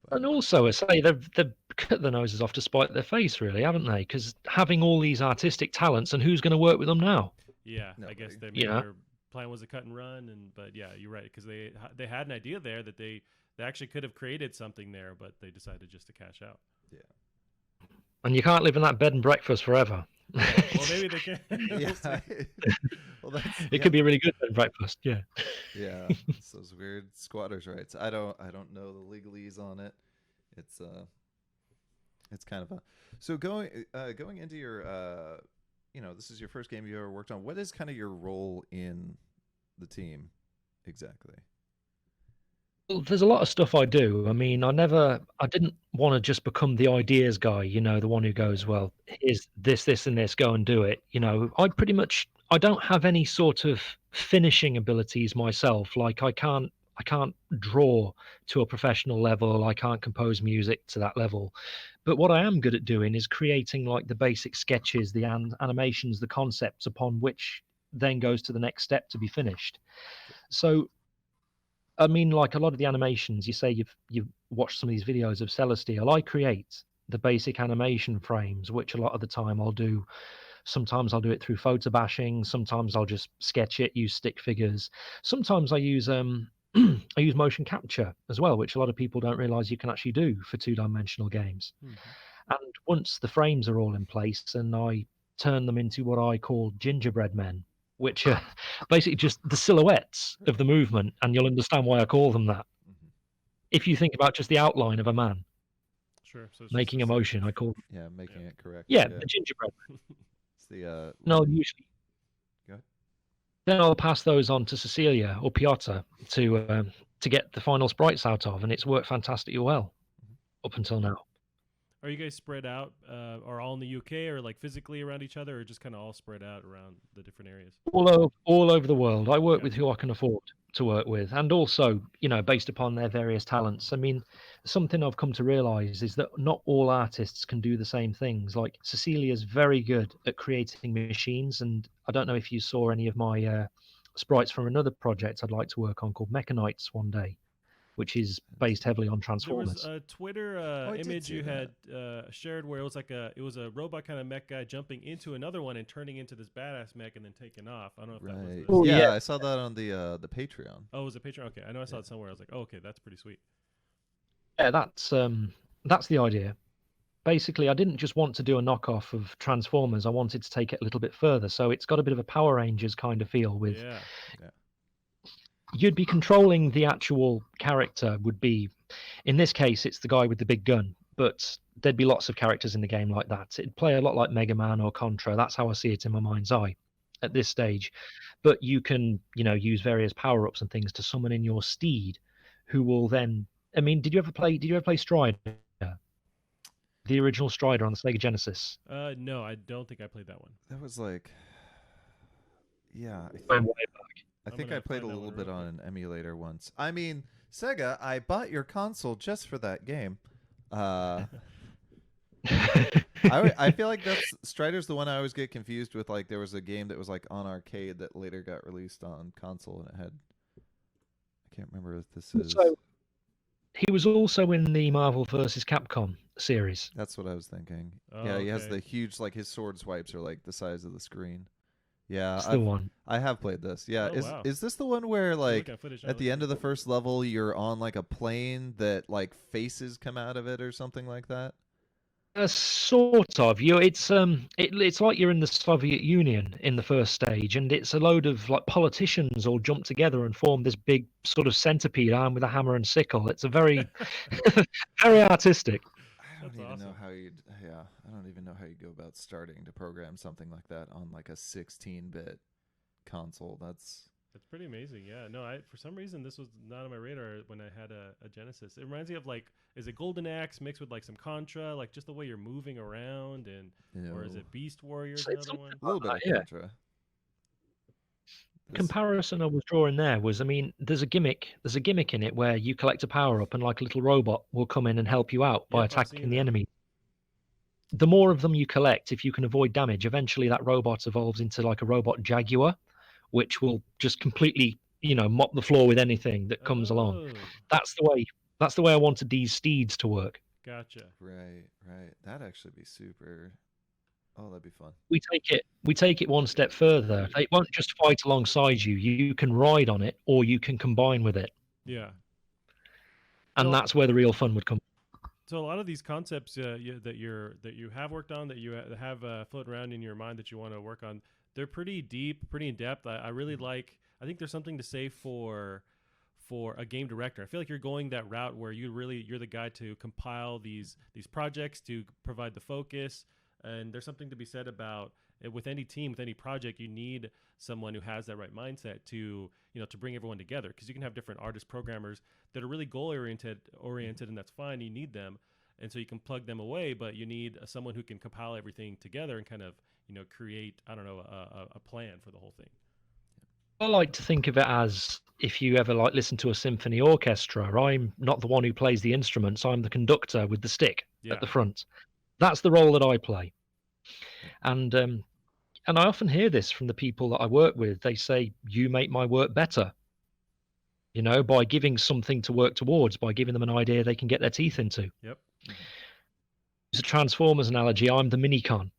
But,
And also, I say they've cut their noses off to spite their face, really, haven't they? Because having all these artistic talents, and who's going to work with them now?
Yeah, I guess
Nobody.
they maybe
Yeah.
their plan was a cut and run, but yeah, you're right because they had an idea there that they actually could have created something there, but they decided just to cash out.
yeah.
And you can't live in that bed and breakfast forever.
Well, maybe they can. We'll
Yeah.
see.
Well, that's
It could be a really good bed and breakfast, yeah.
yeah. It's those weird squatters' rights. I don't know the legalese on it. It's kind of a so going into your this is your first game you ever worked on. What is kind of your role in the team exactly?
Well, there's a lot of stuff I do. I mean, I didn't want to just become the ideas guy, the one who goes, well, here's this, and this, go and do it. I don't have any sort of finishing abilities myself. Like I can't draw to a professional level. I can't compose music to that level. But what I am good at doing is creating like the basic sketches, the animations, the concepts upon which then goes to the next step to be finished. So I mean, like a lot of the animations, you say you've watched some of these videos of Celesteel. I create the basic animation frames, which a lot of the time I'll do. Sometimes I'll do it through photo bashing. Sometimes I'll just sketch it, use stick figures. Sometimes I use I use motion capture as well, which a lot of people don't realize you can actually do for two-dimensional games. And once the frames are all in place, and I turn them into what I call gingerbread men, which are basically just the silhouettes of the movement, and you'll understand why I call them that.
Mhm.
If you think about just the outline of a man
Sure. So it's
making a
just
motion, I call
Yeah, making it correct.
yeah, the gingerbread.
It's the
No, usually.
Go ahead.
Then I'll pass those on to Cecilia or Piotr to get the final sprites out of, and it's worked fantastically well up until now.
Are you guys spread out, or all in the UK, or like physically around each other, or just kind of all spread out around the different areas?
All over the world. I work
Yeah.
with who I can afford to work with, and also, based upon their various talents. I mean, something I've come to realize is that not all artists can do the same things. Like Cecilia's very good at creating machines, and I don't know if you saw any of my sprites from another project I'd like to work on called Mechanites one day, which is based heavily on
There was
Transformers.
a Twitter
I did
image
see
you
that.
had shared where it was like it was a robot kind of mech guy jumping into another one and turning into this badass mech and then taking off. I don't know if that was
Right.
the...
Oh,
yeah,
yeah.
I saw that on the Patreon.
Oh, was it Patreon? Okay, I know I saw it somewhere. I was like, oh, okay, that's pretty sweet.
Yeah, that's the idea. Basically, I didn't just want to do a knockoff of Transformers. I wanted to take it a little bit further. So it's got a bit of a Power Rangers kind of feel with
Yeah.
you'd be controlling the actual character would be, in this case, it's the guy with the big gun, but there'd be lots of characters in the game like that. It'd play a lot like Mega Man or Contra. That's how I see it in my mind's eye at this stage. But you can, use various power-ups and things to summon in your steed, who will then. I mean, did you ever play Strider? The original Strider on the Sega Genesis.
No, I don't think I played that one.
That was like, yeah.
Going way
I
I'm
think
gonna
I played a
find that
little
one
bit
real
on
quick.
an emulator once. I mean, Sega, I bought your console just for that game. I feel like Strider's the one I always get confused with. Like, there was a game that was like on arcade that later got released on console, and it had. I can't remember if this is.
So he was also in the Marvel vs. Capcom series.
That's what I was thinking.
Oh,
Yeah, he has
okay.
the huge, like his sword swipes are like the size of the screen. Yeah,
That's the one.
I have played this. Yeah,
Oh, wow.
is this the one where like
Looking at footage now,
at the
looks
end of
pretty
the first level you're on like a plane that like faces come out of it or something like that?
Sort of. It's like you're in the Soviet Union in the first stage, and it's a load of like politicians all jump together and form this big sort of centipede armed with a hammer and sickle. It's a very, very artistic.
I
That's
don't even know
awesome.
how you'd I don't even know how you go about starting to program something like that on like a 16-bit console. That's
It's pretty amazing. Yeah. No, for some reason this was not on my radar when I had a Genesis. It reminds me of like, is it Golden Axe mixed with like some Contra, like just the way you're moving around, and or is it Beast Warriors?
It's
Another one.
a little bit of
yeah.
Contra.
comparison I was drawing there was, I mean, there's a gimmick in it where you collect a power up and like a little robot will come in and help you out by
Yep, I've
attacking
seen
the
that.
enemy. The more of them you collect, if you can avoid damage, eventually that robot evolves into like a robot jaguar, which will just completely, mop the floor with anything that comes along.
Oh,
That's the way. That's the way I wanted these steeds to work.
gotcha.
Right, right. That'd actually be super. Oh, that'd be fun.
We take it one step further. It won't just fight alongside you. You can ride on it, or you can combine with it,
Yeah.
and
So,
that's where the real fun would come.
so a lot of these concepts that you have worked on, that you have floating around in your mind that you want to work on, they're pretty deep, pretty in depth. I really like. I think there's something to say for a game director. I feel like you're going that route where you're the guy to compile these projects, to provide the focus, and there's something to be said about with any team, with any project, you need someone who has that right mindset to to bring everyone together, because you can have different artists, programmers that are really goal oriented, and that's fine. You need them, and so you can plug them away, but you need someone who can compile everything together and kind of create, I don't know, a plan for the whole thing.
I like to think of it as, if you ever like listen to a symphony orchestra, I'm not the one who plays the instruments. I'm the conductor with the stick at
Yeah.
the front. That's the role that I play. And I often hear this from the people that I work with. They say, "You make my work better," by giving something to work towards, by giving them an idea they can get their teeth into.
Yep.
It's a Transformers analogy. I'm the minicon.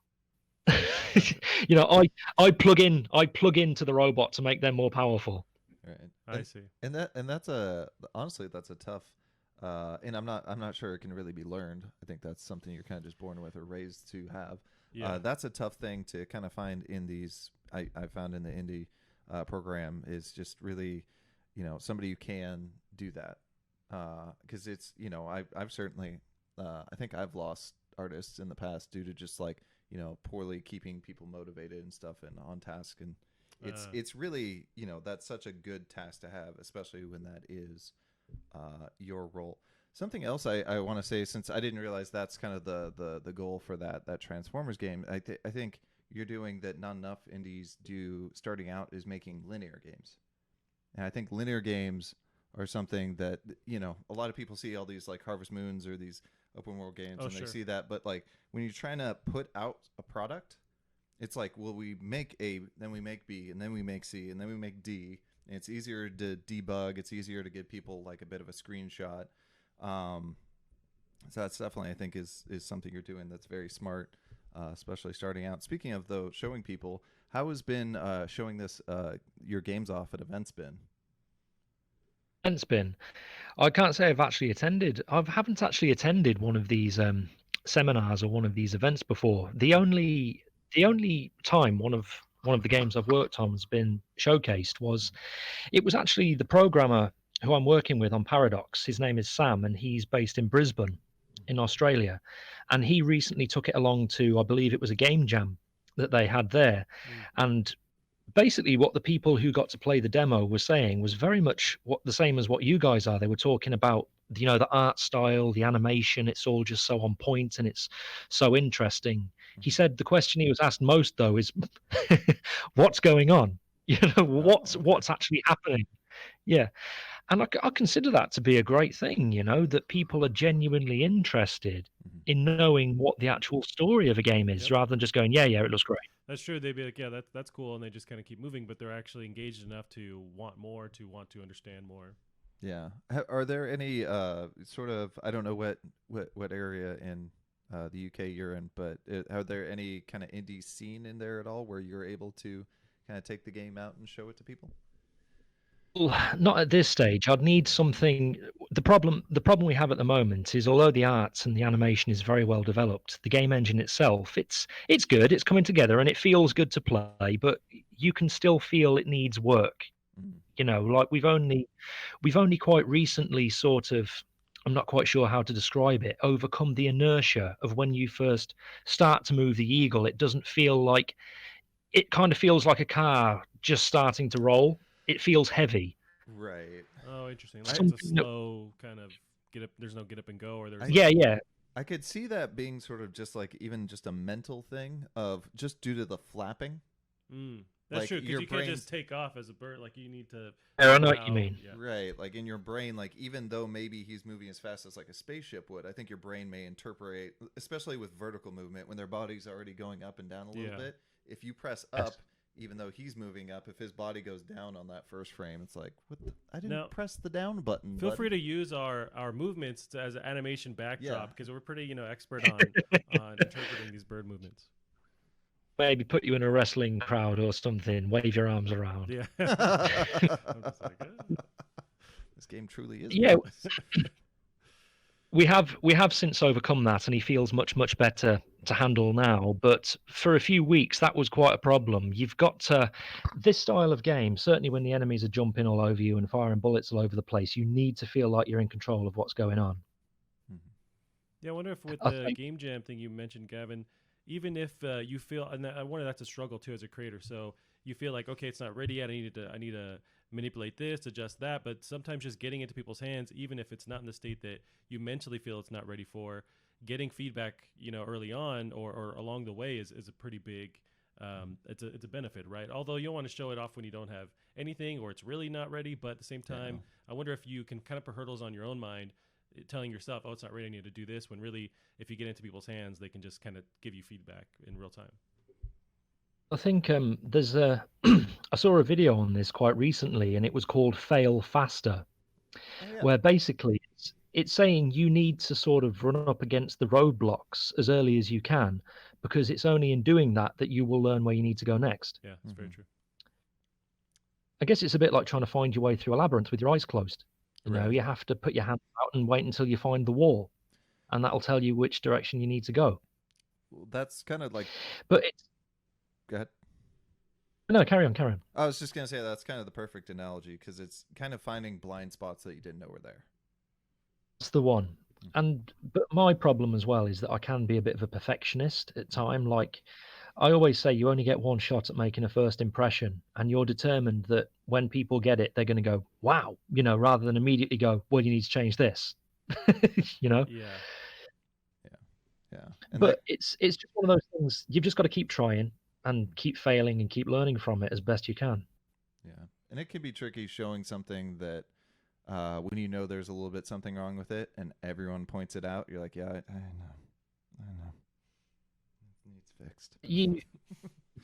I plug into the robot to make them more powerful.
Right.
I see.
And that's honestly that's a tough. And I'm not sure it can really be learned. I think that's something you're kind of just born with or raised to have.
Yeah.
That's a tough thing to kind of find in these. I found in the indie program is just really, somebody who can do that. Because it's I've certainly I think I've lost artists in the past due to just like poorly keeping people motivated and stuff and on task, and it's really that's such a good task to have, especially when that is your role. Something else I want to say, since I didn't realize that's kind of the goal for that Transformers game, I think you're doing that not enough indies do starting out, is making linear games. And I think linear games are something that a lot of people see all these like Harvest Moons or these open world games, and
sure.
they see that, but like when you're trying to put out a product, it's like, well, we make A, then we make B, and then we make C, and then we make D, and it's easier to debug, it's easier to give people like a bit of a screenshot. So that's definitely, I think, is something you're doing that's very smart, especially starting out. Speaking of though, showing people, how has been showing this your games off at events been?
Events been. I can't say I've actually attended. I haven't actually attended one of these seminars or one of these events before. The only time one of the games I've worked on has been showcased it was actually the programmer who I'm working with on Paradox. His name is Sam, and he's based in Brisbane, in Australia. And he recently took it along to, I believe it was a game jam that they had there. And basically what the people who got to play the demo were saying was very much the same as what you guys are. They were talking about the art style, the animation. It's all just so on point and it's so interesting. He said the question he was asked most though is, what's going on? What's actually happening? Yeah. And I consider that to be a great thing, that people are genuinely interested in knowing what the actual story of a game is, rather than just going, yeah, it looks great.
That's true. They'd be like, yeah, that's cool, and they just kind of keep moving, but they're actually engaged enough to want more, to want to understand more.
Yeah. Are there any sort of, I don't know what area in the UK you're in, but are there any kind of indie scene in there at all where you're able to kind of take the game out and show it to people?
Well, not at this stage. I'd need something. The problem we have at the moment is, although the arts and the animation is very well developed, the game engine itself, it's good. It's coming together and it feels good to play, but you can still feel it needs work. Like we've only quite recently sort of, I'm not quite sure how to describe it, overcome the inertia of when you first start to move the eagle. It doesn't feel like, it kind of feels like a car just starting to roll. It feels heavy.
Right.
Oh, interesting. Like it's a
Something that-
slow kind of get up. There's no get up and go, or there's
yeah.
I could see that being sort of just like even just a mental thing of just due to the flapping.
That's
like
true, because
your
you can't
brain's
just take off as a bird. Like you need to.
I know what you
somehow-
mean.
Yeah.
right, like in your brain, like even though maybe he's moving as fast as like a spaceship would, I think your brain may interpret, especially with vertical movement when their body's already going up and down a little
Yeah.
bit. If you press
Yes.
up, even though he's moving up, if his body goes down on that first frame, it's like, what? I didn't
Now,
press the down button.
Feel
bud.
free to use our movements as an animation backdrop
Yeah.
because we're pretty expert on interpreting these bird movements.
Maybe put you in a wrestling crowd or something. Wave your arms around.
Yeah. I'm just like,
This game truly is.
Yeah,
madness.
we have since overcome that, and he feels much better to handle now. But for a few weeks, that was quite a problem. You've got to this style of game. Certainly, when the enemies are jumping all over you and firing bullets all over the place, you need to feel like you're in control of what's going on.
Yeah, I wonder if with
I
the
think-
game jam thing you mentioned, Gavin, even if you feel, and I wonder that's a struggle too as a creator. So you feel like, okay, it's not ready yet. I need to manipulate this, adjust that. But sometimes just getting into people's hands, even if it's not in the state that you mentally feel it's not ready for, getting feedback, early on or along the way is a pretty big. It's a benefit, right? Although you don't want to show it off when you don't have anything or it's really not ready. But at the same time, I wonder if you can kind of put hurdles on your own mind, telling yourself, oh, it's not ready, I need to do this, when really if you get into people's hands, they can just kind of give you feedback in real time.
I think there's a. I saw a video on this quite recently, and it was called "Fail Faster,"
Oh, yeah.
where basically it's saying you need to sort of run up against the roadblocks as early as you can, because it's only in doing that that you will learn where you need to go next.
Yeah, that's very true.
I guess it's a bit like trying to find your way through a labyrinth with your eyes closed.
Right.
You have to put your hand out and wait until you find the wall, and that'll tell you which direction you need to go.
Well, that's kind of like.
But it's
Go ahead.
no, carry on.
I was just gonna say that's kind of the perfect analogy because it's kind of finding blind spots that you didn't know were there.
That's the one. But my problem as well is that I can be a bit of a perfectionist at time. Like I always say, you only get one shot at making a first impression, and you're determined that when people get it, they're going to go, "Wow," rather than immediately go, "Well, you need to change this."
Yeah.
Yeah. And
But it's just one of those things. You've just got to keep trying and keep failing and keep learning from it as best you can.
and it can be tricky showing something that when you know there's a little bit something wrong with it, and everyone points it out, you're like, yeah, I know, it needs fixed.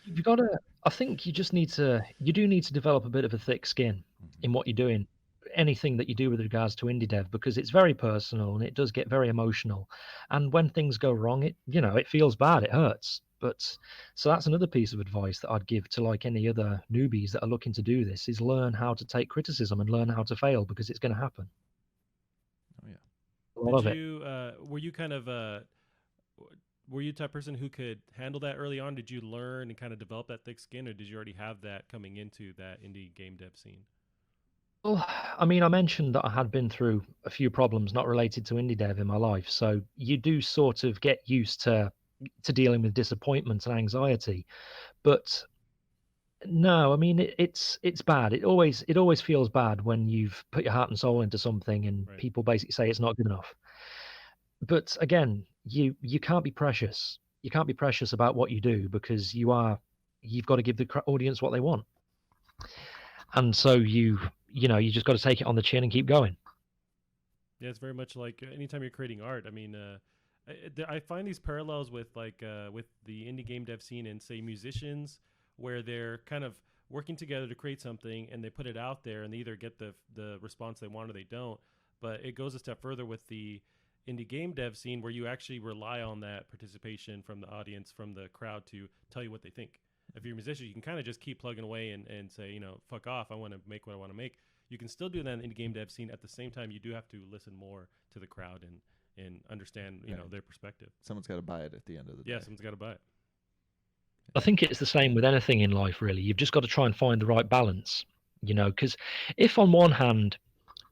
You've got to. I think you do need to develop a bit of a thick skin in what you're doing. Anything that you do with regards to indie dev, because it's very personal and it does get very emotional. And when things go wrong, it feels bad, it hurts. But so that's another piece of advice that I'd give to like any other newbies that are looking to do this is learn how to take criticism and learn how to fail, because it's going to happen.
Oh yeah.
A lot of
Did
it.
you were you kind of were you the type of person who could handle that early on? Did you learn and kind of develop that thick skin, or did you already have that coming into that indie game dev scene?
Well, I mean, I mentioned that I had been through a few problems not related to indie dev in my life, so you do sort of get used to dealing with disappointment and anxiety. But no, I mean it's bad. It always feels bad when you've put your heart and soul into something and
Right.
people basically say it's not good enough. But again, you can't be precious. You can't be precious about what you do, because you've got to give the audience what they want. And so you just got to take it on the chin and keep going.
Yeah, it's very much like anytime you're creating art. I mean, I find these parallels with with the indie game dev scene and say musicians, where they're kind of working together to create something and they put it out there and they either get the response they want or they don't. But it goes a step further with the indie game dev scene, where you actually rely on that participation from the audience, from the crowd, to tell you what they think. If you're a musician, you can kind of just keep plugging away and say, fuck off, I want to make what I want to make. You can still do that in the game dev scene. At the same time, you do have to listen more to the crowd and understand, their perspective.
Someone's got to buy it at the end of the day.
Yeah, someone's got to buy it.
I think it's the same with anything in life, really. You've just got to try and find the right balance, because if on one hand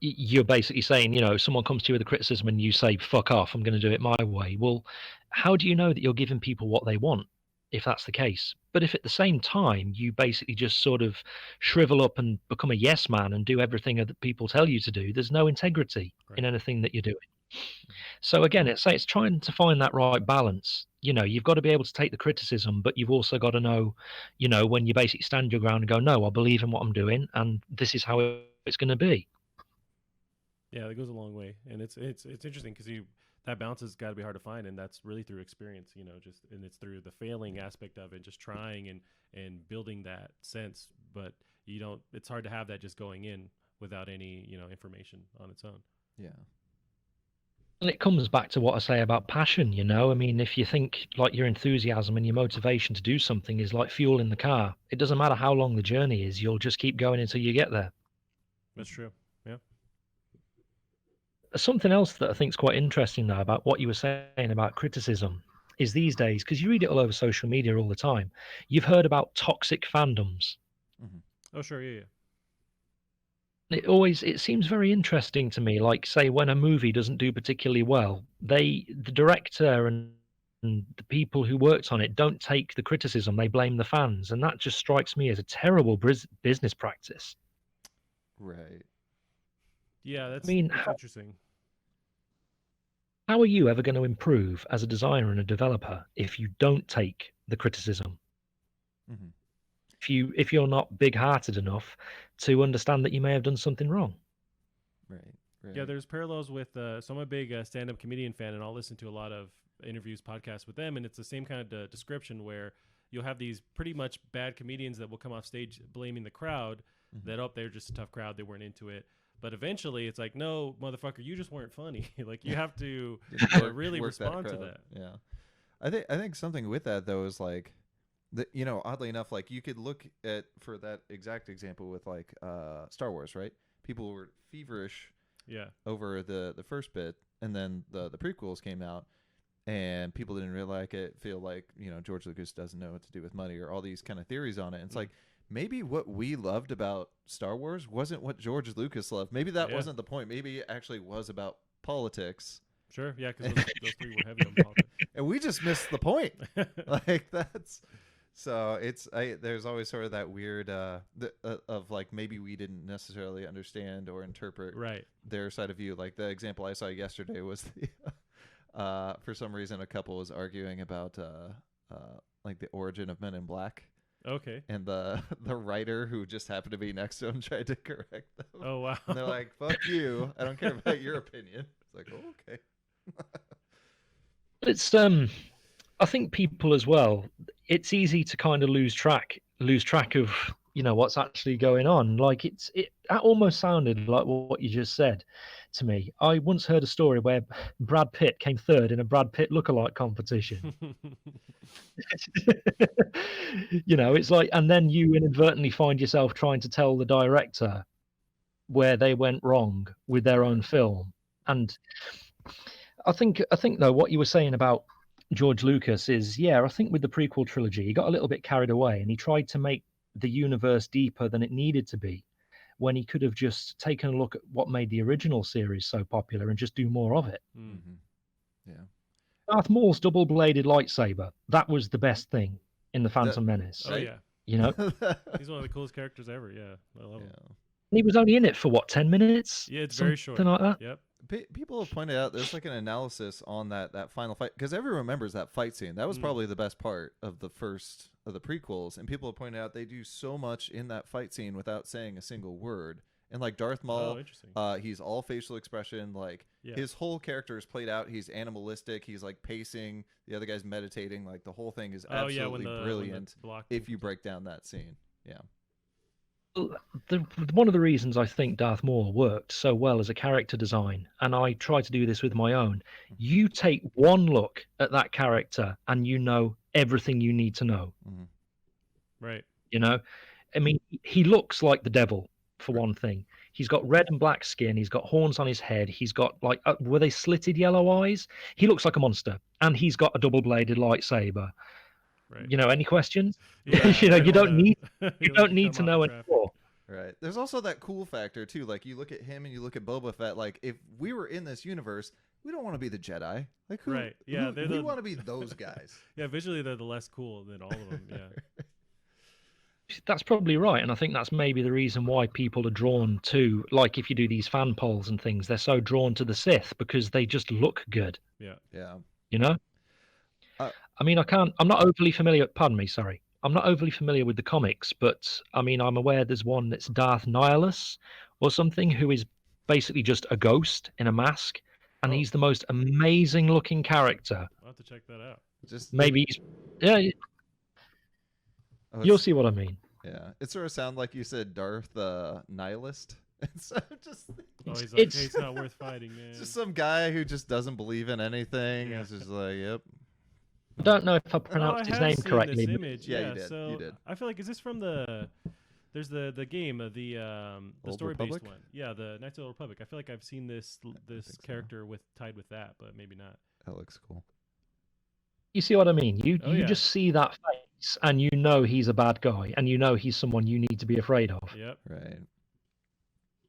you're basically saying, someone comes to you with a criticism and you say, "Fuck off, I'm going to do it my way." Well, how do you know that you're giving people what they want if that's the case? But if at the same time you basically just sort of shrivel up and become a yes man and do everything that people tell you to do, there's no integrity in
Right.
anything that you're doing. So again, it's trying to find that right balance. You've got to be able to take the criticism, but you've also got to know, when you basically stand your ground and go, no, I believe in what I'm doing, and this is how it's going to be.
Yeah, that goes a long way, and it's interesting because that balance has got to be hard to find, and that's really through experience, and it's through the failing aspect of it, just trying and building that sense. But it's hard to have that just going in without any information on its own.
Yeah.
And it comes back to what I say about passion, I mean, if you think like your enthusiasm and your motivation to do something is like fuel in the car, it doesn't matter how long the journey is, you'll just keep going until you get there.
That's true. Yeah.
Something else that I think is quite interesting though about what you were saying about criticism is these days, because you read it all over social media all the time, you've heard about toxic fandoms.
Oh, sure. Yeah.
It seems very interesting to me, like say when a movie doesn't do particularly well, the director and the people who worked on it don't take the criticism, they blame the fans, and that just strikes me as a terrible business practice.
Right.
Yeah, that's
how
interesting.
how are you ever going to improve as a designer and a developer if you don't take the criticism? If you're not big-hearted enough to understand that you may have done something wrong.
Right.
Yeah, there's parallels with so I'm a big stand-up comedian fan, and I'll listen to a lot of interviews, podcasts with them, and it's the same kind of description where you'll have these pretty much bad comedians that will come off stage blaming the crowd that, oh, they're just a tough crowd, they weren't into it. But eventually it's like, no, motherfucker, you just weren't funny. Like, you have to really respond to that.
Yeah. I think something with that though is like oddly enough, like you could look at, for that exact example with like Star Wars, right? People were feverish over the first bit, and then the prequels came out and people didn't really like it, feel like, George Lucas doesn't know what to do with money, or all these kind of theories on it. And it's like, maybe what we loved about Star Wars wasn't what George Lucas loved. Maybe that wasn't the point. Maybe it actually was about politics.
Sure, yeah, because those three were heavy on politics.
And we just missed the point. Like, that's... So there's always sort of that weird of like, maybe we didn't necessarily understand or interpret their side of view. Like the example I saw yesterday was for some reason a couple was arguing about like the origin of Men in Black.
Okay.
And the writer who just happened to be next to him tried to correct them.
Oh, wow.
And they're like, "Fuck you! I don't care about your opinion." It's like, oh, okay.
It's I think people as well, it's easy to kind of lose track of what's actually going on. Like that almost sounded like what you just said to me. I once heard a story where Brad Pitt came third in a Brad Pitt lookalike competition. It's like, and then you inadvertently find yourself trying to tell the director where they went wrong with their own film. And I think though, what you were saying about George Lucas is, I think with the prequel trilogy, he got a little bit carried away and he tried to make the universe deeper than it needed to be, when he could have just taken a look at what made the original series so popular and just do more of it.
Yeah.
Darth Maul's double-bladed lightsaber, that was the best thing in The Phantom Menace.
Oh, yeah.
He's one
of the coolest characters ever. Yeah, I love him.
He was only in it for what, 10 minutes?
Yeah, it's very short.
Something like that.
Yep.
People have pointed out there's like an analysis on that final fight, because everyone remembers that fight scene. That was probably the best part of the first of the prequels, and people have pointed out they do so much in that fight scene without saying a single word. And like Darth Maul, he's all facial expression. Like his whole character is played out. He's animalistic. He's like pacing. The other guy's meditating. Like the whole thing is absolutely brilliant if you break down that scene. Yeah.
One of the reasons I think Darth Maul worked so well as a character design, and I try to do this with my own, you take one look at that character and you know everything you need to know.
Right.
I mean, he looks like the devil, for one thing. He's got red and black skin. He's got horns on his head. He's got like, were they slitted yellow eyes? He looks like a monster, and he's got a double-bladed lightsaber.
Right.
Any questions?
Yeah,
you don't need to know anymore.
Right. There's also that cool factor too. Like you look at him and you look at Boba Fett. Like if we were in this universe, we don't want to be the Jedi. Like who?
Right. Yeah.
We want to be those guys.
Yeah. Visually, they're the less cool than all of them. Yeah.
that's probably right, and I think that's maybe the reason why people are drawn to, like, if you do these fan polls and things, they're so drawn to the Sith because they just look good,
Yeah.
Yeah.
you know.
Uh,
I mean, I'm not overly familiar. Pardon me, sorry. I'm not overly familiar with the comics, but I mean, I'm aware there's one that's Darth Nihilus or something, who is basically just a ghost in a mask, and
Oh.
he's the most amazing looking character.
I'll have to check that out.
just
Maybe he's, yeah,
oh,
you'll see what I mean.
Yeah, it sort of sounds like you said Darth Nihilist. It's just
Oh, he's like,
It's-
hey, it's not worth fighting, man.
just some guy who just doesn't believe in anything.
Yeah.
It's just like, yep.
I don't know if I
Oh,
pronounced
I
his
have
name
seen
correctly.
this
but-
image.
Yeah,
Yeah,
you did,
so
you did.
I feel like, is this from there's the game, the
Old
story based
Republic?
one. Yeah, the Knights of the Old Republic. I feel like I've seen this
think so.
character tied with that, but maybe not.
That looks cool.
You see what I mean? You
Oh, yeah.
just see that face, and you know he's a bad guy, and you know he's someone you need to be afraid of.
Yep.
Right.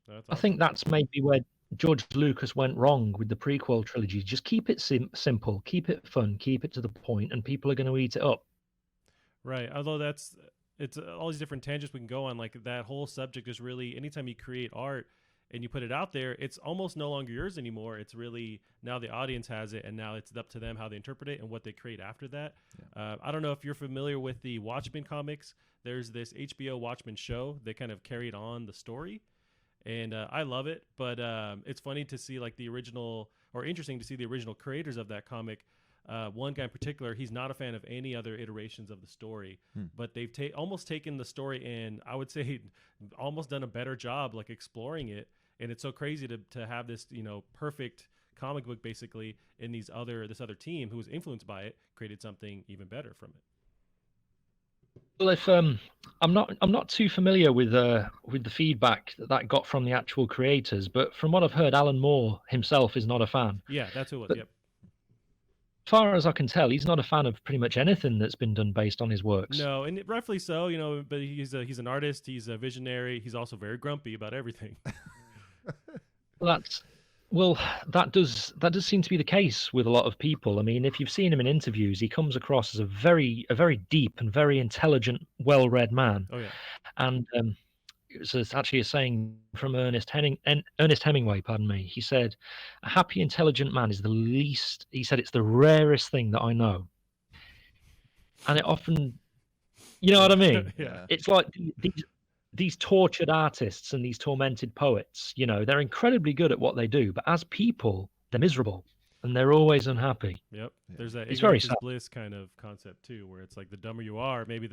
That's
I think that's maybe where George Lucas went wrong with the prequel trilogy. Just keep it simple, keep it fun, keep it to the point, and people are going to eat it up.
right. Although it's all these different tangents we can go on. Like that whole subject is really, anytime you create art and you put it out there, it's almost no longer yours anymore. It's really now the audience has it, and now it's up to them how they interpret it and what they create after that. I don't know if you're familiar with the Watchmen comics. There's this HBO Watchmen show. They kind of carried on the story, and I love it. But it's funny to see like the original, or interesting to see the original creators of that comic. One guy in particular, he's not a fan of any other iterations of the story, but they've almost taken the story and I would say almost done a better job like exploring it. And it's so crazy to have this, perfect comic book basically in this other team who was influenced by it created something even better from it.
Well, if I'm not too familiar with the feedback that got from the actual creators, but from what I've heard, Alan Moore himself is not a fan.
Yeah, that's who it was.
But-
Yep.
As far as I can tell, he's not a fan of pretty much anything that's been done based on his works.
No, and rightfully so, but he's an artist, he's a visionary, he's also very grumpy about everything.
That does seem to be the case with a lot of people. I mean, if you've seen him in interviews, he comes across as a very deep and very intelligent, well-read man.
Oh yeah.
And it's actually a saying from Ernest Hemingway, pardon me. He said, "A happy, intelligent man is the least." He said, "It's the rarest thing that I know," and it often, you know what I mean.
Yeah.
It's like these tortured artists and these tormented poets. They're incredibly good at what they do, but as people, they're miserable and they're always unhappy.
Yep.
Yeah.
There's that
It's very
ignorance is
sad.
bliss kind of concept too, where it's like the dumber you are, maybe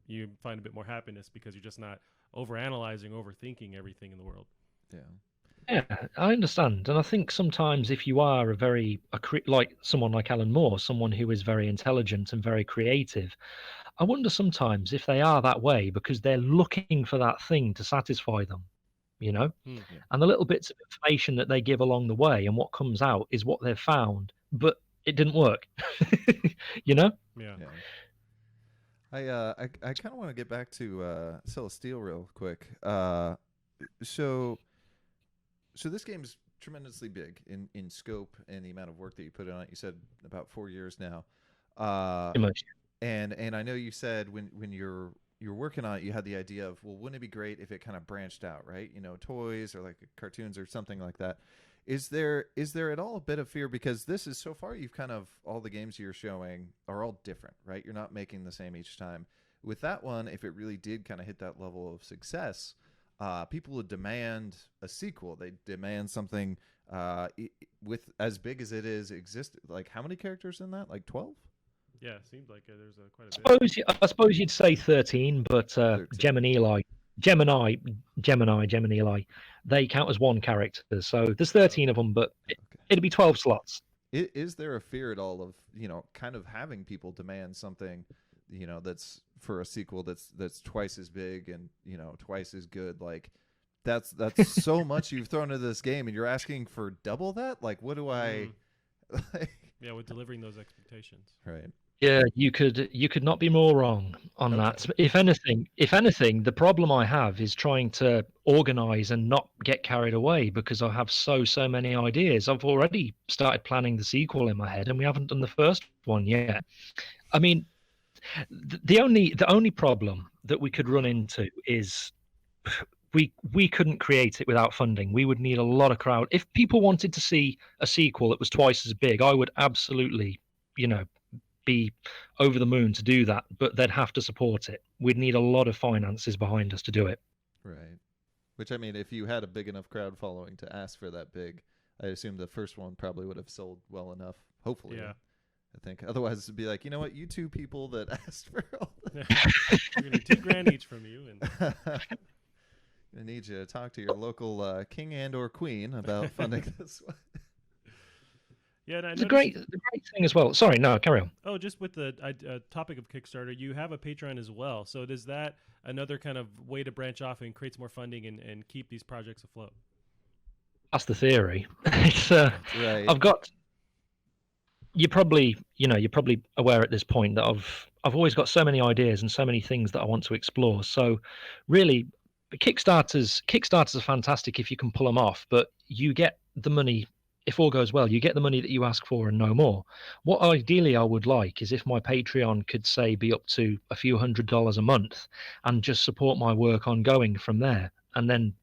you find a bit more happiness because you're just not overanalyzing, overthinking everything in the world.
Yeah.
Yeah, I understand, and I think sometimes if you are like someone like Alan Moore, someone who is very intelligent and very creative, I wonder sometimes if they are that way because they're looking for that thing to satisfy them,
Hmm.
and the little bits of information that they give along the way and what comes out is what they've found, but it didn't work.
Yeah.
Yeah. I kind of want to get back to Celesteel real quick. So this game's tremendously big in scope and the amount of work that you put on it. You said about 4 years now.
Pretty much.
And I know you said when you're working on it, you had the idea of, well, wouldn't it be great if it kind of branched out, right? Toys or like cartoons or something like that. Is there at all a bit of fear, because this is, so far you've kind of, all the games you're showing are all different, right? You're not making the same each time. With that one, if it really did kind of hit that level of success, people would demand a sequel. They demand something with as big as it is exist. Like, how many characters in that? Like 12?
Yeah, it seems like there's quite a bit.
I suppose you'd say 13, but
13.
Gemini, they count as one character. So there's 13 of them, but it'd be 12 slots.
Is there a fear at all of, kind of having people demand something, that's for a sequel that's twice as big and, twice as good? Like, that's so much you've thrown into this game and you're asking for double that? Like, what do I
Yeah, with delivering those expectations.
Right.
Yeah, you could not be more wrong on that. If anything, the problem I have is trying to organize and not get carried away because I have so many ideas. I've already started planning the sequel in my head, and we haven't done the first one yet. I mean, The only problem that we could run into is we couldn't create it without funding. We would need a lot of crowd. If people wanted to see a sequel that was twice as big, I would absolutely, you know, be over the moon to do that, but they'd have to support it. We'd need a lot of finances behind us to do it.
Right. Which, I mean, if you had a big enough crowd following to ask for that big, I assume the first one probably would have sold well enough. Hopefully.
Yeah.
I think. Otherwise, it'd be like, you know what? You two people that asked for all that.
We're going to $2,000 each from you. And
I need you to talk to your local king and or queen about funding this one.
yeah, and I
The
noticed,
great thing as well. Sorry, no, carry on.
oh, just with the topic of Kickstarter, you have a Patreon as well. So is that another kind of way to branch off and create some more funding and keep these projects afloat?
That's the theory. It's
Right.
I've got. You're probably aware at this point that I've always got so many ideas and so many things that I want to explore. So, really, Kickstarters are fantastic if you can pull them off, but you get the money. If all goes well, you get the money that you ask for and no more. What ideally I would like is if my Patreon could say be up to a few $100s a month and just support my work ongoing from there. And then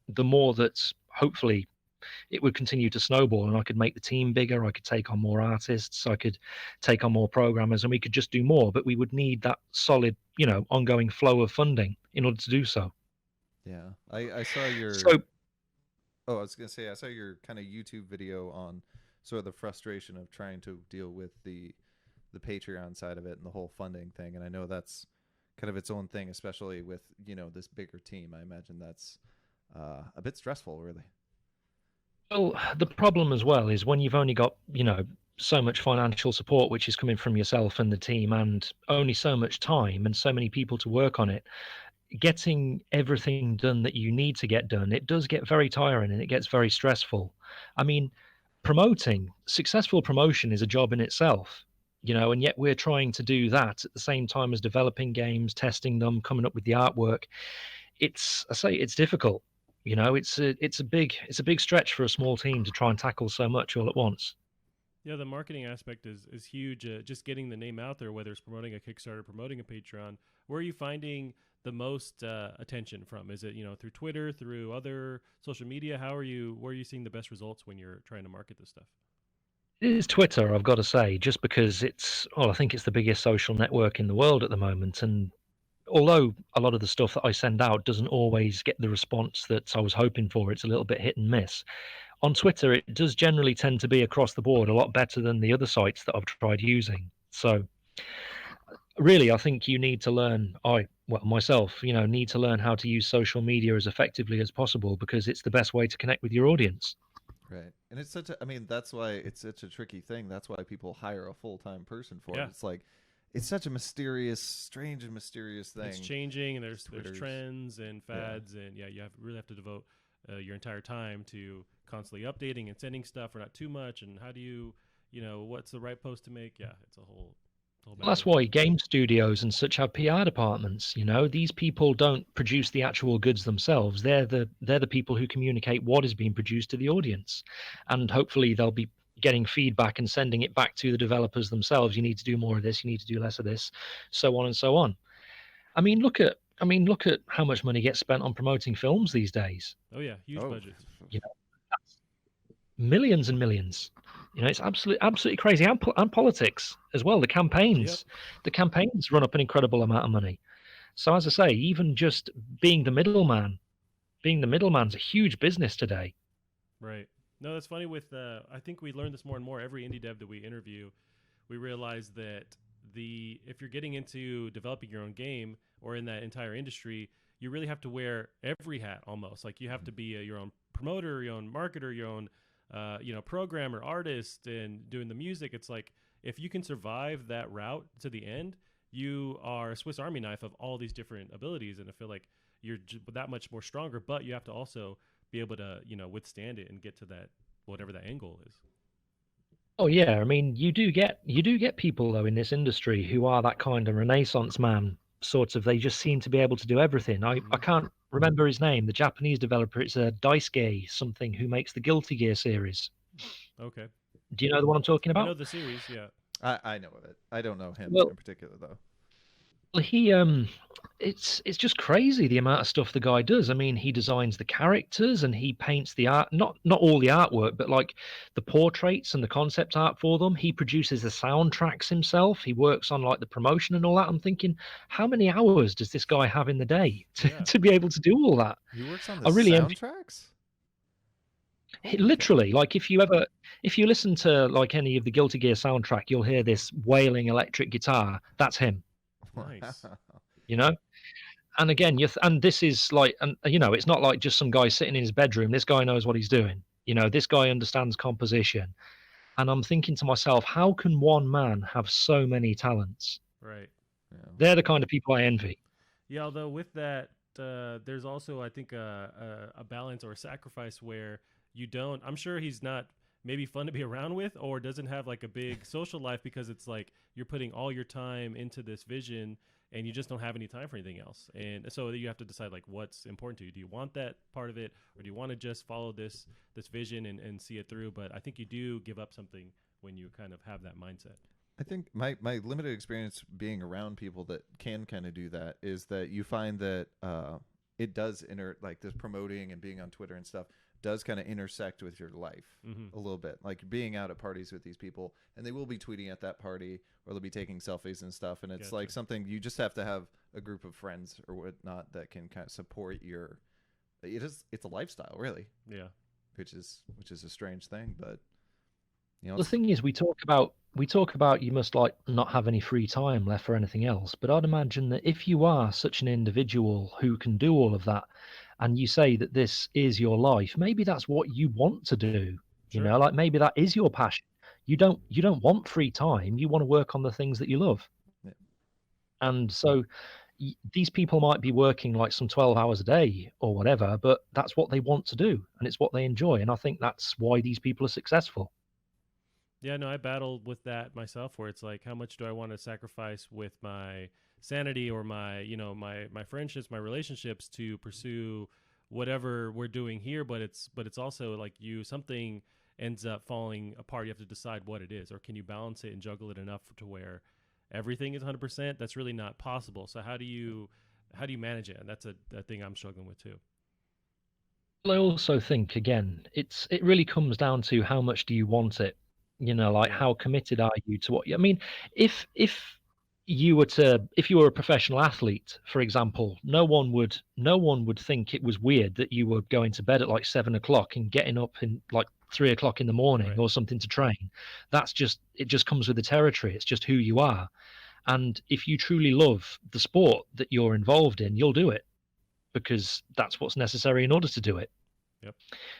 the more that hopefully it would continue to snowball and I could make the team bigger, I could take on more artists, I could take on more programmers, and we could just do more, but we would need that solid, ongoing flow of funding in order to do so.
Yeah. I saw your
So
Oh, I was gonna say I saw your kind of YouTube video on sort of the frustration of trying to deal with the Patreon side of it and the whole funding thing, and I know that's kind of its own thing, especially with this bigger team. I imagine that's a bit stressful, really.
well, the problem as well is when you've only got, so much financial support which is coming from yourself and the team and only so much time and so many people to work on it, getting everything done that you need to get done, it does get very tiring and it gets very stressful. I mean, successful promotion is a job in itself, and yet we're trying to do that at the same time as developing games, testing them, coming up with the artwork. It's difficult. It's a big stretch for a small team to try and tackle so much all at once.
Yeah, the marketing aspect is huge. Just getting the name out there, whether it's promoting a Kickstarter, promoting a Patreon. Where are you finding the most attention from? Is it through Twitter, through other social media? Where are you seeing the best results when you're trying to market this stuff?
It is Twitter, I've got to say, just because I think it's the biggest social network in the world at the moment. And although a lot of the stuff that I send out doesn't always get the response that I was hoping for, it's a little bit hit and miss. On Twitter, it does generally tend to be across the board a lot better than the other sites that I've tried using. So really, I think you need to learn, myself, need to learn how to use social media as effectively as possible because it's the best way to connect with your audience.
Right. And I mean, that's why it's such a tricky thing. That's why people hire a full-time person for
Yeah.
it. It's like, it's such a strange and mysterious thing.
It's changing, and there's
Twitter's-
trends and fads, and you really have to devote your entire time to constantly updating and sending stuff, or not too much. And how do what's the right post to make? Yeah, it's a whole.
Well, that's why game studios and such have PR departments. These people don't produce the actual goods themselves. They're the people who communicate what is being produced to the audience, and hopefully they'll be getting feedback and sending it back to the developers themselves. You need to do more of this. You need to do less of this, so on and so on. I mean, look at how much money gets spent on promoting films these days.
Oh yeah, huge budgets.
Millions and millions. It's absolutely crazy, and politics as well. The campaigns run up an incredible amount of money. So as I say, even just being the middleman's a huge business today.
Right. No, that's funny. I think we learned this more and more. Every indie dev that we interview, we realize that if you're getting into developing your own game or in that entire industry, you really have to wear every hat almost. Like you have to be your own promoter, your own marketer, your own programmer, artist, and doing the music. It's like if you can survive that route to the end, you are a Swiss Army knife of all these different abilities, and I feel like you're that much more stronger. But you have to also be able to withstand it and get to that whatever that end goal is.
Oh yeah, I mean you do get people though in this industry who are that kind of Renaissance man sort of. They just seem to be able to do everything. I can't remember his name. The Japanese developer, it's a Daisuke something who makes the Guilty Gear series.
Okay.
Do you know the one I'm talking
I
about?
know the series, yeah.
I know of it. I don't know him
Well-
in particular, though.
Well, it's just crazy the amount of stuff the guy does. I mean, he designs the characters and he paints the art, not all the artwork, but like the portraits and the concept art for them. He produces the soundtracks himself. He works on like the promotion and all that. I'm thinking, how many hours does this guy have in the day to,
Yeah.
to be able to do all that?
He works on the
I really envy.
soundtracks.
Literally, like if you listen to like any of the Guilty Gear soundtrack, you'll hear this wailing electric guitar. That's him,
Nice.
you know. And again, and this is like, and it's not like just some guy sitting in his bedroom. This guy knows what he's doing. This guy understands composition. And I'm thinking to myself, how can one man have so many talents?
Right.
Yeah.
They're the kind of people I envy.
Yeah, although with that, there's also, I think, a balance or a sacrifice where you don't. I'm sure he's not maybe fun to be around with, or doesn't have like a big social life, because it's like you're putting all your time into this vision, and you just don't have any time for anything else. And so you have to decide like what's important to you. Do you want that part of it, or do you want to just follow this vision and see it through? But I think you do give up something when you kind of have that mindset.
I think my limited experience being around people that can kind of do that is that you find that it does like this promoting and being on Twitter and stuff does kind of intersect with your life a little bit. Like being out at parties with these people, and they will be tweeting at that party, or they'll be taking selfies and stuff. And it's like something you just have to have a group of friends or whatnot that can kind of support your. It's a lifestyle, really.
Yeah.
Which is a strange thing, but
The thing is, we talk about you must like not have any free time left for anything else. But I'd imagine that if you are such an individual who can do all of that, and you say that this is your life, maybe that's what you want to do.
Sure.
Like maybe that is your passion. You don't want free time. You want to work on the things that you love.
Yeah.
And so these people might be working like some 12 hours a day or whatever, but that's what they want to do, and it's what they enjoy. And I think that's why these people are successful.
Yeah, no, I battled with that myself, where it's like, how much do I want to sacrifice with my sanity or my, my friendships, my relationships, to pursue whatever we're doing here? But it's also like something ends up falling apart. You have to decide what it is, or can you balance it and juggle it enough to where everything is 100%? That's really not possible. So how do you manage it? And that's a thing I'm struggling with too.
Well, I also think again, it really comes down to how much do you want it. Like
Yeah.
how committed are you to what I mean, if you were a professional athlete, for example, no one would think it was weird that you were going to bed at like 7 o'clock and getting up in like 3 o'clock in the morning
Right.
or something to train. It just comes with the territory. It's just who you are. And if you truly love the sport that you're involved in, you'll do it because that's what's necessary in order to do it.
Yep.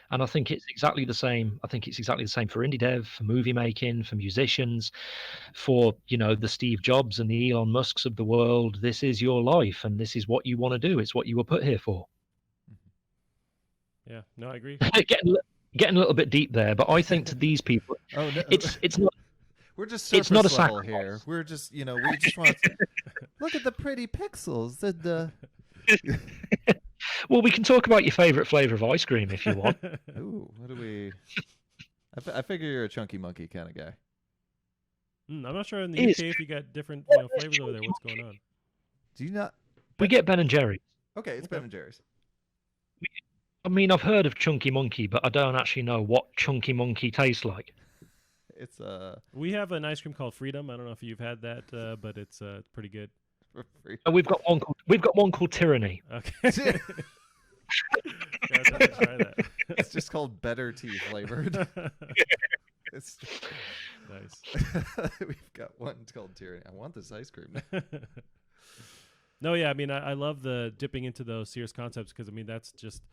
And I think it's exactly the same. I think it's exactly the same for indie dev, for movie making, for musicians, for the Steve Jobs and the Elon Musks of the world. This is your life, and this is what you want to do. It's what you were put here for.
Yeah. No, I agree.
getting a little bit deep there, but I think to these people,
oh no,
it's not.
We're just
It's not a
level
sacrifice.
here. We're just we just want to look at the pretty pixels.
Well, we can talk about your favorite flavor of ice cream if you want.
Ooh, what do we? I figure you're a chunky monkey kind of guy.
I'm not sure in the UK if you got different flavors over there. What's going on?
Do you not?
We get Ben and Jerry's.
Okay, it's Ben and Jerry's.
I mean, I've heard of Chunky Monkey, but I don't actually know what Chunky Monkey tastes like.
It's
We have an ice cream called Freedom. I don't know if you've had that, but it's pretty good.
for free.
We've got one called Tyranny.
Okay. Yeah, I'd have to try that.
It's just called Better Tea flavored. It's
Nice.
We've got one called Tyranny. I want this ice cream.
No, yeah, I mean, I love the dipping into those serious concepts, because I mean that's just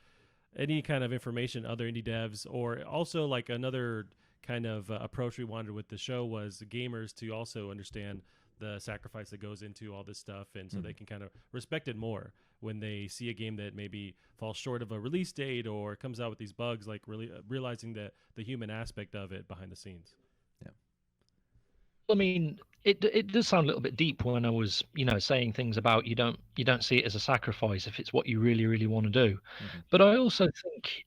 any kind of information other indie devs, or also like another kind of approach we wanted with the show was gamers to also understand the sacrifice that goes into all this stuff, and so they can kind of respect it more when they see a game that maybe falls short of a release date or comes out with these bugs, like really realizing the human aspect of it behind the scenes.
I mean, it does sound a little bit deep when I was, saying things about you don't see it as a sacrifice if it's what you really, really want to do. But I also think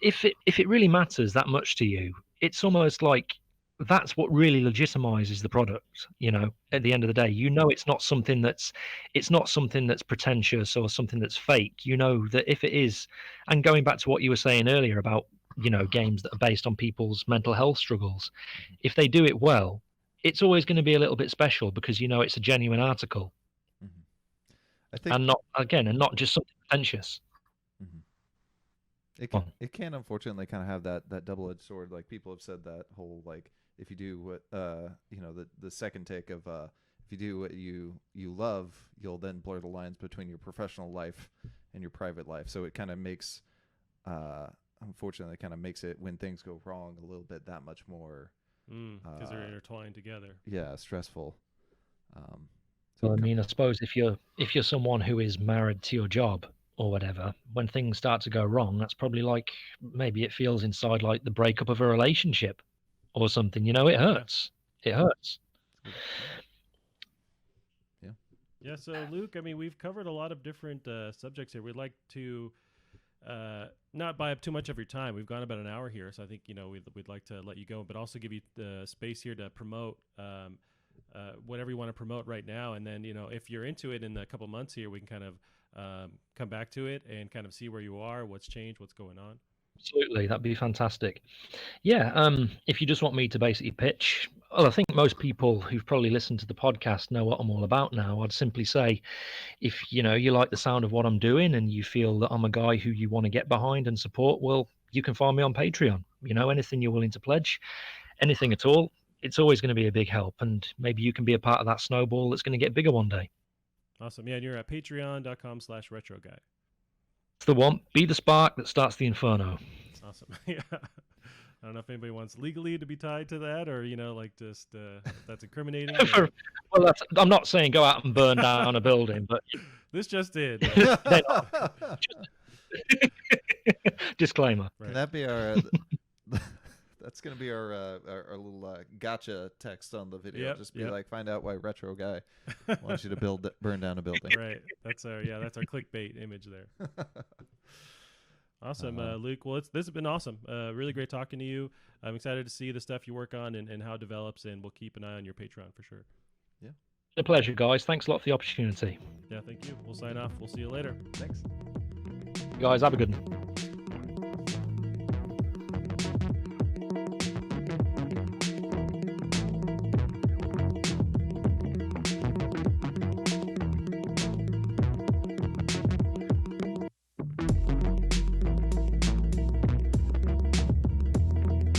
if it really matters that much to you, it's almost like that's what really legitimizes the product. At the end of the day, it's not something that's pretentious or something that's fake. That if it is, and going back to what you were saying earlier about games that are based on people's mental health struggles, if they do it well, it's always going to be a little bit special because it's a genuine article.
Mhm. I think,
and not just something pretentious.
mhm. It
Well,
can, it can unfortunately kind of have that double-edged sword. Like people have said that whole like if you do what the second take of if you do what you love, you'll then blur the lines between your professional life and your private life. So it kind of makes unfortunately kind of makes it when things go wrong a little bit that much more
because they're intertwined together.
yeah, stressful.
Well, I mean, I suppose if you're someone who is married to your job or whatever, when things start to go wrong, that's probably like maybe it feels inside like the breakup of a relationship or something. It hurts. It hurts.
Yeah.
Yeah. So Luke, I mean, we've covered a lot of different subjects here. We'd like to not buy up too much of your time. We've gone about an hour here, so I think we'd like to let you go, but also give you the space here to promote whatever you want to promote right now. And then if you're into it in a couple months here, we can kind of come back to it and kind of see where you are, what's changed, what's going on.
Absolutely, that'd be fantastic. Yeah, if you just want me to basically pitch, well, I think most people who've probably listened to the podcast know what I'm all about now. I'd simply say, if you like the sound of what I'm doing and you feel that I'm a guy who you want to get behind and support, well, you can find me on Patreon. Anything you're willing to pledge, anything at all, it's always going to be a big help, and maybe you can be a part of that snowball that's going to get bigger one day.
Awesome. Yeah, and you're at patreon.com/retroguy.
It's the one. Be the spark that starts the inferno.
Awesome. Yeah. I don't know if anybody wants legally to be tied to that, or like just that's incriminating.
Well, I'm not saying go out and burn down a building, but
this just did.
Disclaimer.
Can that be our? That's gonna be our little gotcha text on the video.
Yep,
Just be like, find out why Retro Guy wants you to burn down a building.
Right. That's our clickbait image there. Awesome, Luke. Well, this has been awesome. Really great talking to you. I'm excited to see the stuff you work on and how it develops, and we'll keep an eye on your Patreon for sure.
Yeah.
A pleasure, guys. Thanks a lot for the opportunity.
Yeah, thank you. We'll sign off. We'll see you later. Thanks.
Guys, have a good one.